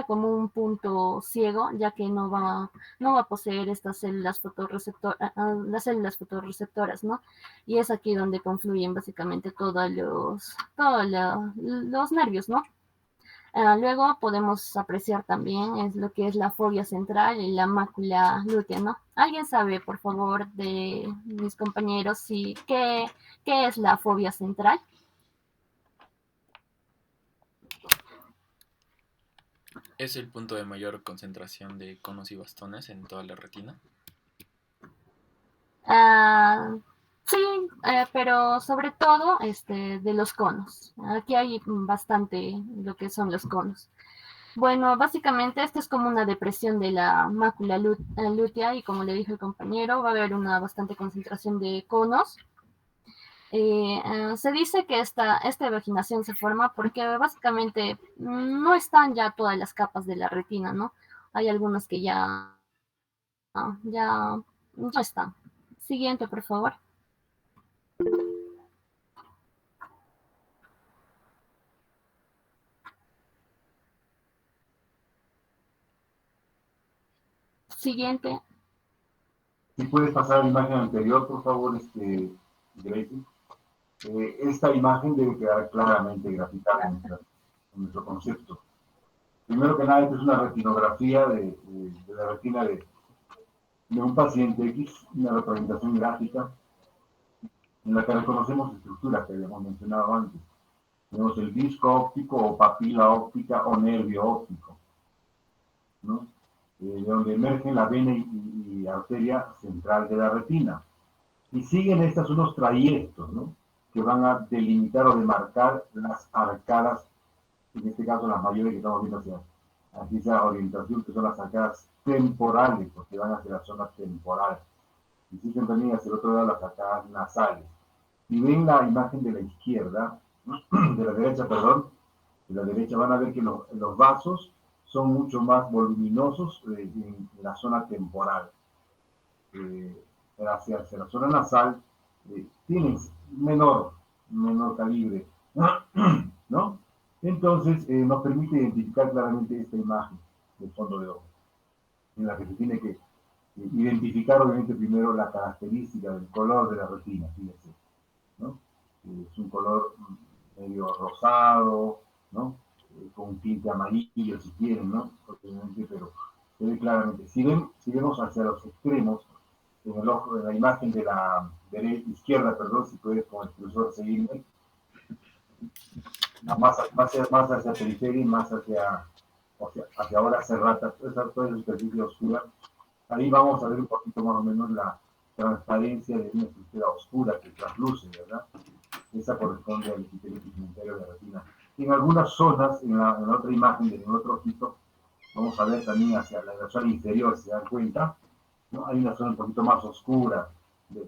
como un punto ciego, ya que no va a poseer estas células las células fotorreceptoras, ¿no? Y es aquí donde confluyen básicamente los nervios, ¿no? Luego podemos apreciar también lo que es la fobia central y la mácula lútea, ¿no? ¿Alguien sabe, por favor, de mis compañeros, qué es la fobia central? Es el punto de mayor concentración de conos y bastones en toda la retina. Sí, pero sobre todo de los conos. Aquí hay bastante lo que son los conos. Bueno, básicamente esto es como una depresión de la mácula lútea y como le dijo el compañero, va a haber una bastante concentración de conos. Se dice que esta evaginación se forma porque básicamente no están ya todas las capas de la retina, ¿no? Hay algunas que ya no están. Siguiente, por favor. Siguiente. Si puedes pasar a la imagen anterior, por favor, Gracie. Esta imagen debe quedar claramente graficada en nuestro concepto. Primero que nada, esta es una retinografía de la retina de un paciente X, una representación gráfica en la que reconocemos estructuras que habíamos mencionado antes. Tenemos el disco óptico o papila óptica o nervio óptico, ¿no? De donde emergen la vena y arteria central de la retina. Y siguen estas unos trayectos, ¿no? Que van a delimitar o demarcar las arcadas, en este caso las mayores que estamos viendo hacia esa orientación, que son las arcadas temporales, porque van hacia la zona temporal. Existen también hacia el otro lado las arcadas nasales. Si ven la imagen de la izquierda, de la derecha, perdón, de la derecha van a ver que los vasos son mucho más voluminosos en la zona temporal. Hacia la zona nasal tienen menor calibre, ¿no? Entonces nos permite identificar claramente esta imagen del fondo de ojo, en la que se tiene que identificar obviamente primero la característica del color de la retina, fíjense, ¿no? Es un color medio rosado, ¿no? Con un tinte amarillo si quieren, ¿no? Obviamente, pero se ve claramente. Si vemos hacia los extremos, en el ojo, en la imagen de la izquierda, perdón, si puedes con el cursor seguirme, más hacia periferia y más hacia ahora cerrada, toda esa superficie oscura. Ahí vamos a ver un poquito más o menos la transparencia de una estructura oscura que trasluce, ¿verdad? Esa corresponde corresponde al epitelio pigmentario de la retina. En algunas zonas, en la otra imagen, en el otro ojito, vamos a ver también hacia la zona inferior, si se dan cuenta, ¿no? Hay una zona un poquito más oscura,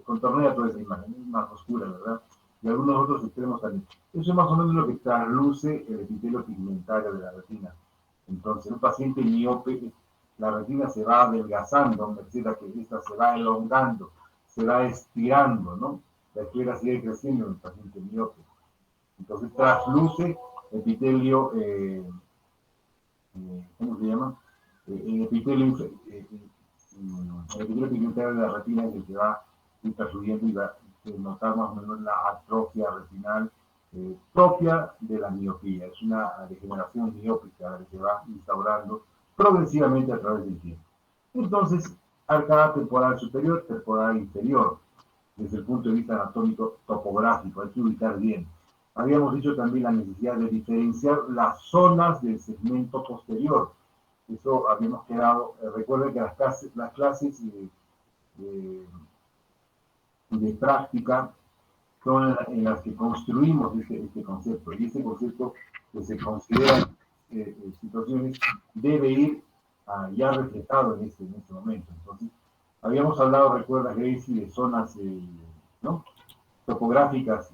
contornea toda esa imagen, más oscura, ¿verdad? Y algunos otros extremos también. Eso es más o menos lo que trasluce el epitelio pigmentario de la retina. Entonces, un paciente miope, la retina se va adelgazando, merced a que esta se va elongando, se va estirando, ¿no? La esclera sigue creciendo en el paciente miope. Entonces, trasluce epitelio, ¿cómo se llama? El epitelio pigmentario de la retina es el que va interfluyendo y va a notar más o menos la atrofia retinal propia de la miopía. Es una degeneración miópica que se va instaurando progresivamente a través del tiempo. Entonces, arcada temporal superior, temporal inferior, desde el punto de vista anatómico topográfico, hay que ubicar bien. Habíamos dicho también la necesidad de diferenciar las zonas del segmento posterior. Eso habíamos quedado, recuerden que las clases de práctica son en las que construimos este concepto. Y este concepto que se considera situaciones debe ir ya reflejado en este momento. Entonces, habíamos hablado, recuerda, Gracie, de zonas ¿no? topográficas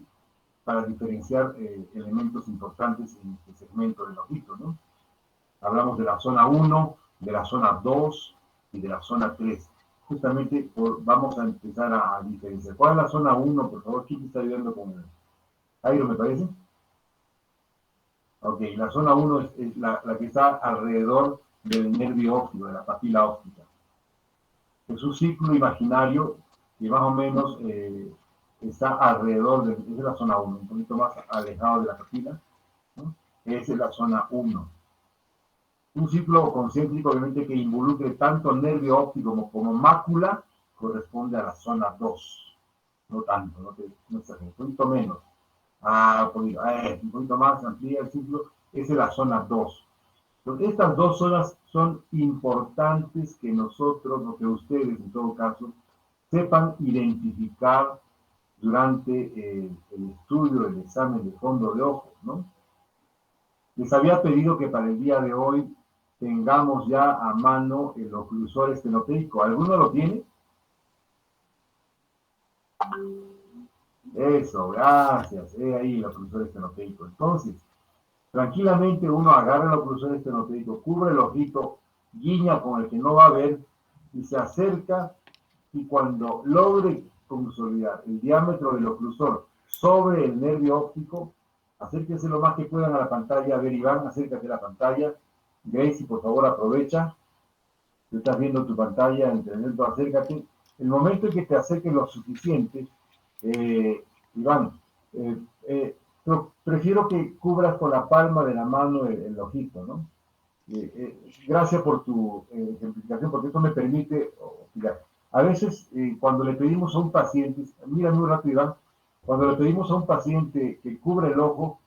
para diferenciar elementos importantes en este segmento del ojito, ¿no? Hablamos de la zona 1, de la zona 2 y de la zona 3. Justamente vamos a empezar a diferenciar. ¿Cuál es la zona 1? Por favor, ¿quién está ayudando con el Jairo, me parece? Ok, la zona 1 es la que está alrededor del nervio óptico, de la papila óptica. Es un círculo imaginario que más o menos está alrededor de, esa es la zona 1, un poquito más alejado de la papila, ¿no? Esa es la zona 1. Un círculo concéntrico, obviamente, que involucre tanto nervio óptico como mácula, corresponde a la zona 2. No tanto, no exagero, un poquito menos. Un poquito más, amplía el círculo, esa es la zona 2. Entonces, estas dos zonas son importantes que nosotros, o que ustedes en todo caso, sepan identificar durante el estudio, el examen de fondo de ojo, ¿no? Les había pedido que para el día de hoy tengamos ya a mano el oclusor estenopeico. ¿Alguno lo tiene? Eso, gracias. Ahí el oclusor estenopeico. Entonces, tranquilamente uno agarra el oclusor estenopeico, cubre el ojito, guiña con el que no va a ver y se acerca, y cuando logre consolidar el diámetro del oclusor sobre el nervio óptico, acérquense lo más que puedan a la pantalla. A ver, Iván, acércate a la pantalla. Gracie, por favor, aprovecha. Tú estás viendo tu pantalla, entrenando, acércate. El momento en que te acerques lo suficiente, Iván, prefiero que cubras con la palma de la mano el ojito, ¿no? Gracias por tu ejemplificación, porque esto me permite opinar. A veces, cuando le pedimos a un paciente, mira muy rápido, Iván, cuando le pedimos a un paciente que cubra el ojo,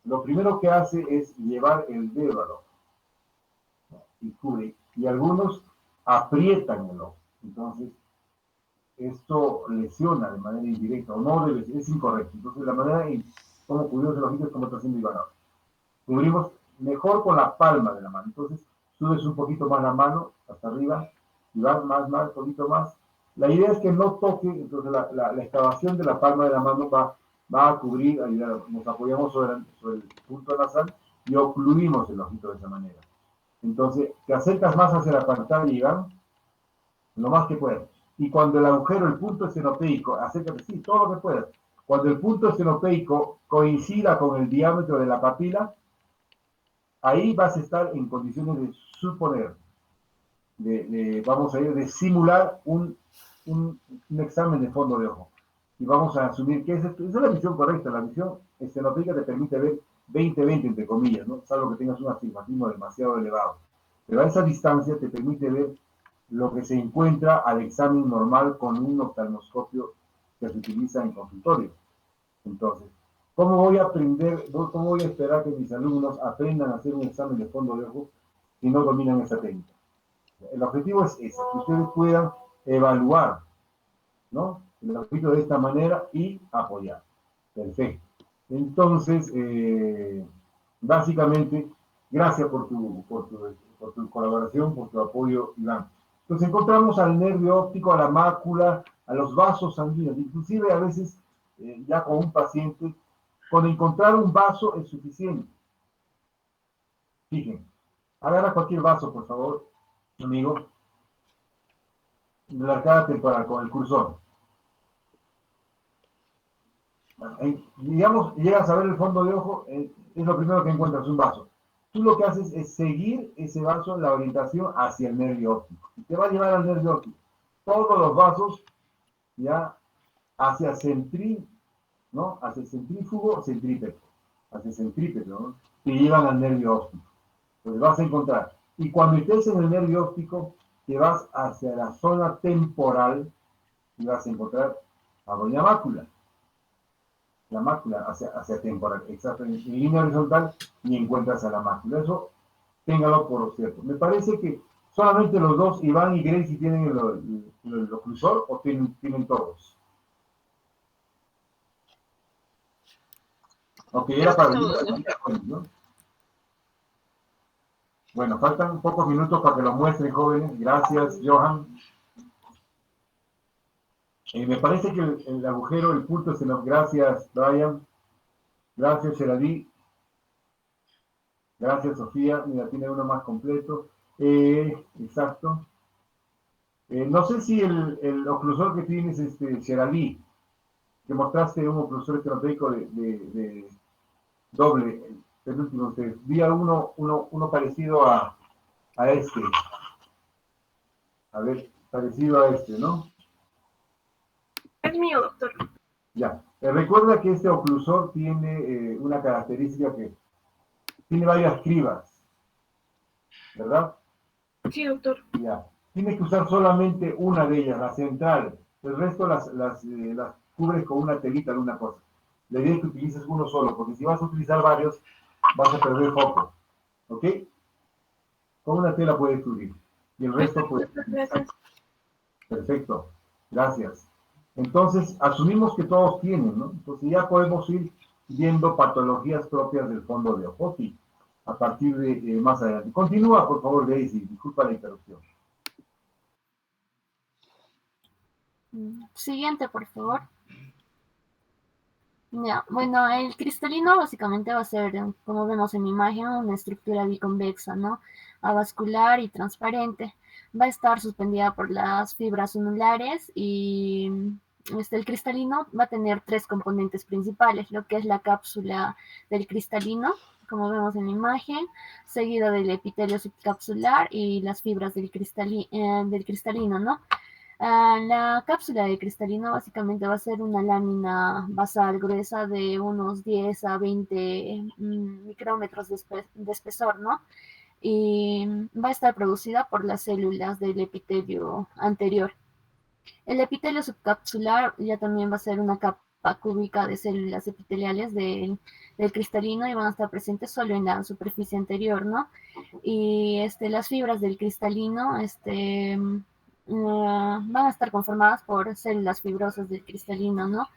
lo primero que hace es llevar el dedo al ojo y cubre. Y algunos aprietan el ojo. Entonces, esto lesiona de manera indirecta, o no debe ser, es incorrecto. Entonces, la manera en cómo cubrimos el ojito es como está haciendo Iván ahora. Cubrimos mejor con la palma de la mano. Entonces, subes un poquito más la mano hasta arriba, y vas más, un poquito más. La idea es que no toque, entonces la excavación de la palma de la mano va a cubrir, nos apoyamos sobre el punto nasal y ocluimos el ojito de esa manera. Entonces, te acercas más hacia la pantalla, Iván, lo más que puedas. Y cuando el agujero, el punto estenopeico, acércate, sí, todo lo que puedas. Cuando el punto estenopeico coincida con el diámetro de la papila, ahí vas a estar en condiciones de suponer, vamos a ir de simular un examen de fondo de ojo. Y vamos a asumir que esa es la visión correcta. La visión estenopeica te permite ver 20-20, entre comillas, ¿no? Salvo que tengas un astigmatismo demasiado elevado. Pero a esa distancia te permite ver lo que se encuentra al examen normal con un oftalmoscopio que se utiliza en consultorio. Entonces, ¿cómo voy a esperar que mis alumnos aprendan a hacer un examen de fondo de ojo si no dominan esa técnica? El objetivo es ese, que ustedes puedan evaluar, ¿no? El ojito de esta manera y apoyar. Perfecto. Entonces, básicamente, gracias por tu colaboración, por tu apoyo, Iván. Entonces encontramos al nervio óptico, a la mácula, a los vasos sanguíneos. Inclusive a veces, ya con un paciente, con encontrar un vaso es suficiente. Fíjense, agarra cualquier vaso, por favor, amigo, de la arcada temporal con el cursor. Digamos, llegas a ver el fondo de ojo, es lo primero que encuentras, un vaso. Tú lo que haces es seguir ese vaso, la orientación hacia el nervio óptico. Y te va a llevar al nervio óptico. Todos los vasos ya hacia ¿no? Hacia centrífugo, centrípeto. Hacia centrípeto, ¿no? Te llevan al nervio óptico. Entonces vas a encontrar. Y cuando estés en el nervio óptico, te vas hacia la zona temporal y vas a encontrar a doña mácula. La mácula hacia temporal, exacto, en línea horizontal, y encuentras a la mácula. Eso, téngalo por cierto. Me parece que solamente los dos, Iván y Gracie, tienen el oclusor, o tienen todos. Ok, era para ¿no? Bueno, faltan pocos minutos para que lo muestren, jóvenes. Gracias, Johan. Me parece que el agujero, el punto se nos... Gracias, Brian. Gracias, Sheradí. Gracias, Sofía. Mira, tiene uno más completo. Exacto. No sé si el oclusor que tienes, Sheradí, que mostraste un oclusor estratégico de doble, el último, vi uno parecido a este. A ver, parecido a este, ¿no? Es mío, doctor. Ya. Recuerda que este oclusor tiene una característica que tiene varias cribas, ¿verdad? Sí, doctor. Ya. Tienes que usar solamente una de ellas, la central. El resto las cubres con una telita de una cosa. La idea es que utilices uno solo, porque si vas a utilizar varios, vas a perder foco. ¿Ok? Con una tela puedes cubrir. Y el resto, pues... Gracias. Perfecto. Gracias. Entonces, asumimos que todos tienen, ¿no? Entonces ya podemos ir viendo patologías propias del fondo de ojo, sí, a partir de más adelante. Continúa, por favor, Daisy. Disculpa la interrupción. Siguiente, por favor. Ya, bueno, el cristalino básicamente va a ser, como vemos en la imagen, una estructura biconvexa, ¿no? Avascular y transparente. Va a estar suspendida por las fibras unulares y el cristalino va a tener tres componentes principales, lo que es la cápsula del cristalino, como vemos en la imagen, seguida del epitelio subcapsular y las fibras del cristalino, ¿no? La cápsula de cristalino básicamente va a ser una lámina basal gruesa de unos 10 a 20 micrómetros de espesor, ¿no? Y va a estar producida por las células del epitelio anterior. El epitelio subcapsular ya también va a ser una capa cúbica de células epiteliales del cristalino y van a estar presentes solo en la superficie anterior, ¿no? Y las fibras del cristalino, van a estar conformadas por células fibrosas del cristalino, ¿no?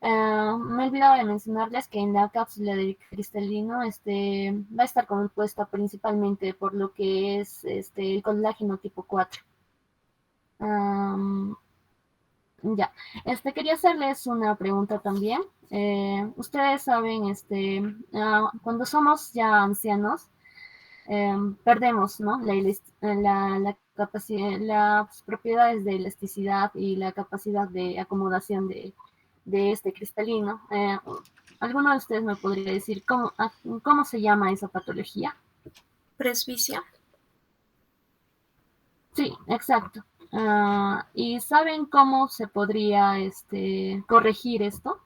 Me he olvidado de mencionarles que en la cápsula del cristalino va a estar compuesta principalmente por lo que es el colágeno tipo 4. Ya, quería hacerles una pregunta también. Ustedes saben, cuando somos ya ancianos, perdemos, ¿no? La capacidad, las propiedades de elasticidad y la capacidad de acomodación de este cristalino. ¿Alguno de ustedes me podría decir cómo se llama esa patología? Presbicia. Sí, exacto. ¿Y saben cómo se podría corregir esto?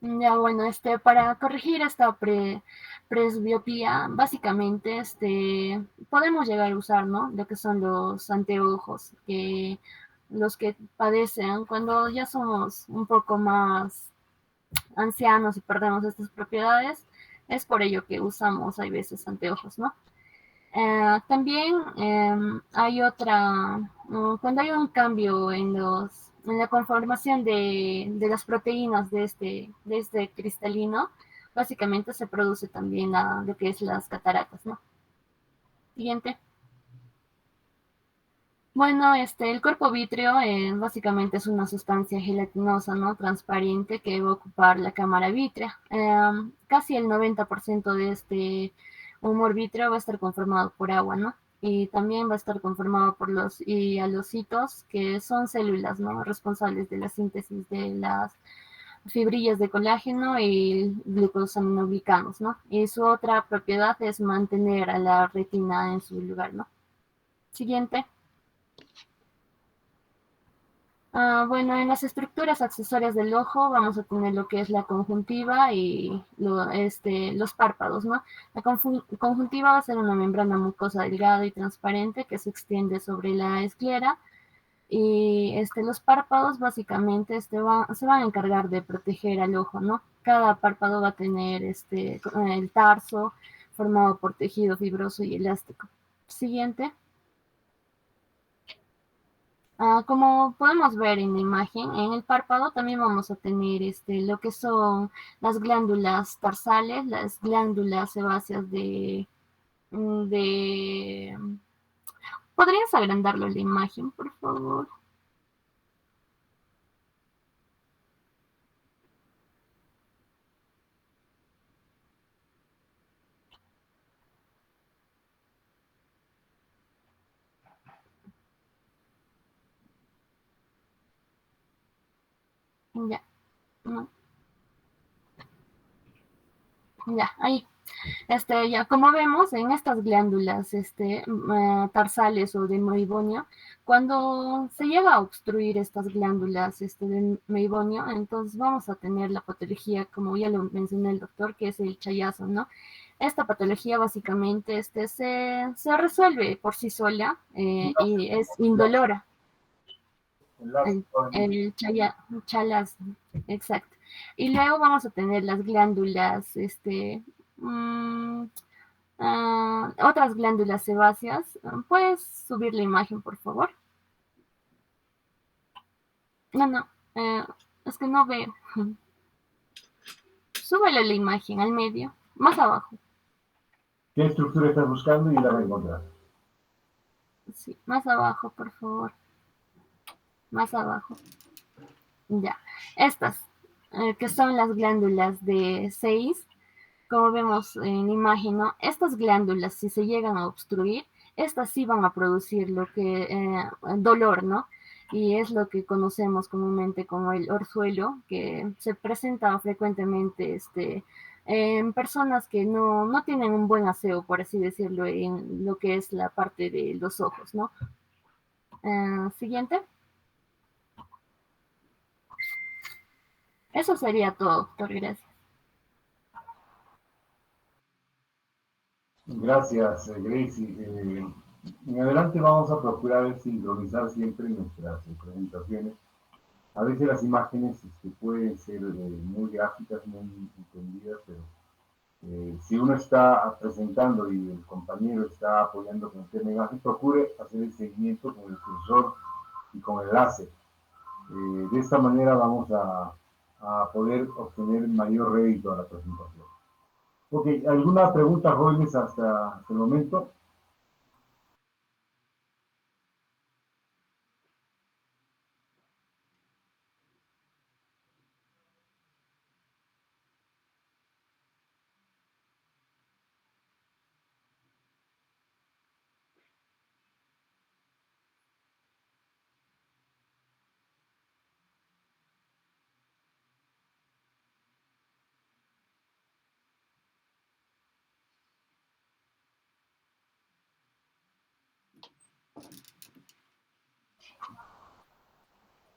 Ya, bueno, para corregir esta presbiopía, básicamente, podemos llegar a usar, ¿no? Lo que son los anteojos, que los que padecen cuando ya somos un poco más ancianos y perdemos estas propiedades, es por ello que usamos, hay veces, anteojos, ¿no? También hay otra, cuando hay un cambio en la conformación de las proteínas de este cristalino, básicamente se produce también lo que es las cataratas, ¿no? Siguiente. Bueno, el cuerpo vítreo básicamente es una sustancia gelatinosa, ¿no? Transparente que va a ocupar la cámara vítrea. Casi el 90% de este humor vítreo va a estar conformado por agua, ¿no? Y también va a estar conformado por los hialocitos, que son células, ¿no? Responsables de la síntesis de las fibrillas de colágeno y glucosaminoglicanos, ¿no? Y su otra propiedad es mantener a la retina en su lugar, ¿no? Siguiente. Bueno, en las estructuras accesorias del ojo vamos a tener lo que es la conjuntiva y los párpados, ¿no? La conjuntiva va a ser una membrana mucosa delgada y transparente que se extiende sobre la esclera y los párpados básicamente se van a encargar de proteger al ojo, ¿no? Cada párpado va a tener el tarso formado por tejido fibroso y elástico. Siguiente. Como podemos ver en la imagen, en el párpado también vamos a tener lo que son las glándulas tarsales, las glándulas sebáceas de... ¿Podrías agrandarlo la imagen, por favor? Ya, no, ya, ahí. Ya como vemos en estas glándulas tarsales o de meibonio, cuando se llega a obstruir estas glándulas de meibonio, entonces vamos a tener la patología, como ya lo mencionó el doctor, que es el chayazo, ¿no? Esta patología básicamente se resuelve por sí sola y es indolora. Chalas, exacto. Y luego vamos a tener las glándulas, mm, otras glándulas sebáceas. ¿Puedes subir la imagen, por favor? No, es que no veo. Súbele la imagen al medio, más abajo. ¿Qué estructura estás buscando y la vas a encontrar? Sí, más abajo, por favor. Más abajo. Ya. Estas, que son las glándulas de 6, como vemos en la imagen, ¿no? Estas glándulas, si se llegan a obstruir, estas sí van a producir lo que dolor, ¿no? Y es lo que conocemos comúnmente como el orzuelo, que se presenta frecuentemente en personas que no tienen un buen aseo, por así decirlo, en lo que es la parte de los ojos, ¿no? Siguiente. Eso sería todo, doctor. Gracias. Gracias, Gracie. En adelante vamos a procurar sincronizar siempre nuestras presentaciones. A veces las imágenes pueden ser muy gráficas, muy entendidas, pero si uno está presentando y el compañero está apoyando con el tema de imagen, procure hacer el seguimiento con el cursor y con el láser. De esta manera vamos a poder obtener mayor rédito a la presentación. Ok, ¿alguna pregunta, jóvenes, hasta el momento?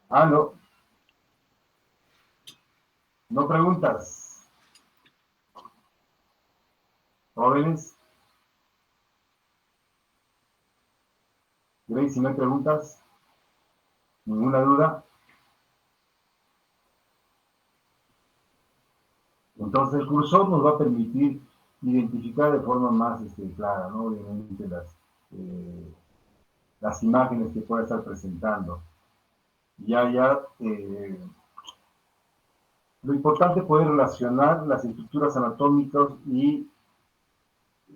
No. No preguntas. Jóvenes. Grace, si no hay preguntas, ninguna duda. Entonces el cursor nos va a permitir identificar de forma más clara, ¿no? Obviamente las imágenes que pueda estar presentando. Lo importante es poder relacionar las estructuras anatómicas y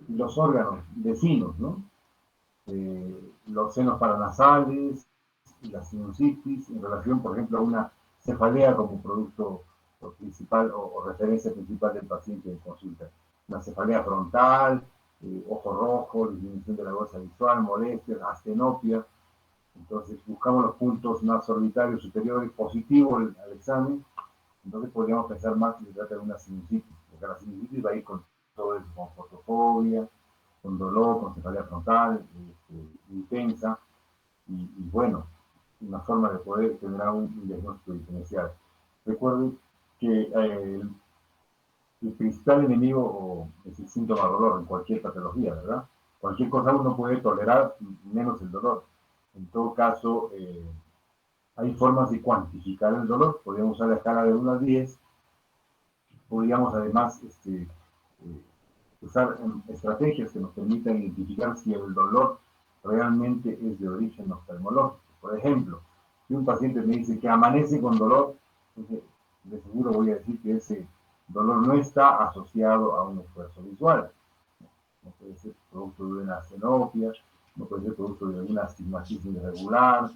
los órganos vecinos, ¿no? Los senos paranasales y la sinusitis en relación, por ejemplo, a una cefalea como producto principal o referencia principal del paciente en consulta. Una cefalea frontal, ojo rojo, disminución de la goza visual, molestias, astenopia. Entonces buscamos los puntos más orbitarios superiores positivos al examen. Entonces podríamos pensar más que se trata de una sinusitis, porque la sinusitis va a ir con todo eso, con fotofobia, con dolor, con cefalea frontal, intensa, y bueno, una forma de poder tener un diagnóstico diferencial. Recuerden que el principal enemigo es el síntoma dolor en cualquier patología, ¿verdad? Cualquier cosa uno puede tolerar, menos el dolor. En todo caso, hay formas de cuantificar el dolor. Podríamos usar la escala de 1 a 10. Podríamos además usar estrategias que nos permitan identificar si el dolor realmente es de origen oftalmológico. Por ejemplo, si un paciente me dice que amanece con dolor, entonces de seguro voy a decir que ese dolor no está asociado a un esfuerzo visual. No puede ser producto de una astenopia, no puede ser producto de alguna astigmatismo irregular.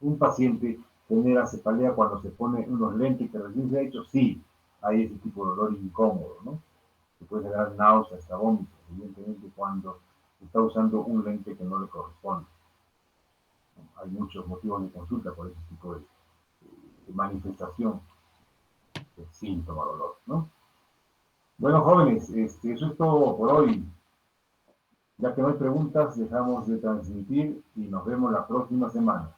Un paciente genera cefalea cuando se pone unos lentes que recién se ha hecho, sí, hay ese tipo de dolor incómodo, ¿no? Se puede generar náuseas, hasta vómitos, evidentemente cuando está usando un lente que no le corresponde. Hay muchos motivos de consulta por ese tipo de manifestación de síntoma dolor, ¿no? Bueno, jóvenes, eso es todo por hoy. Ya que no hay preguntas, dejamos de transmitir y nos vemos la próxima semana.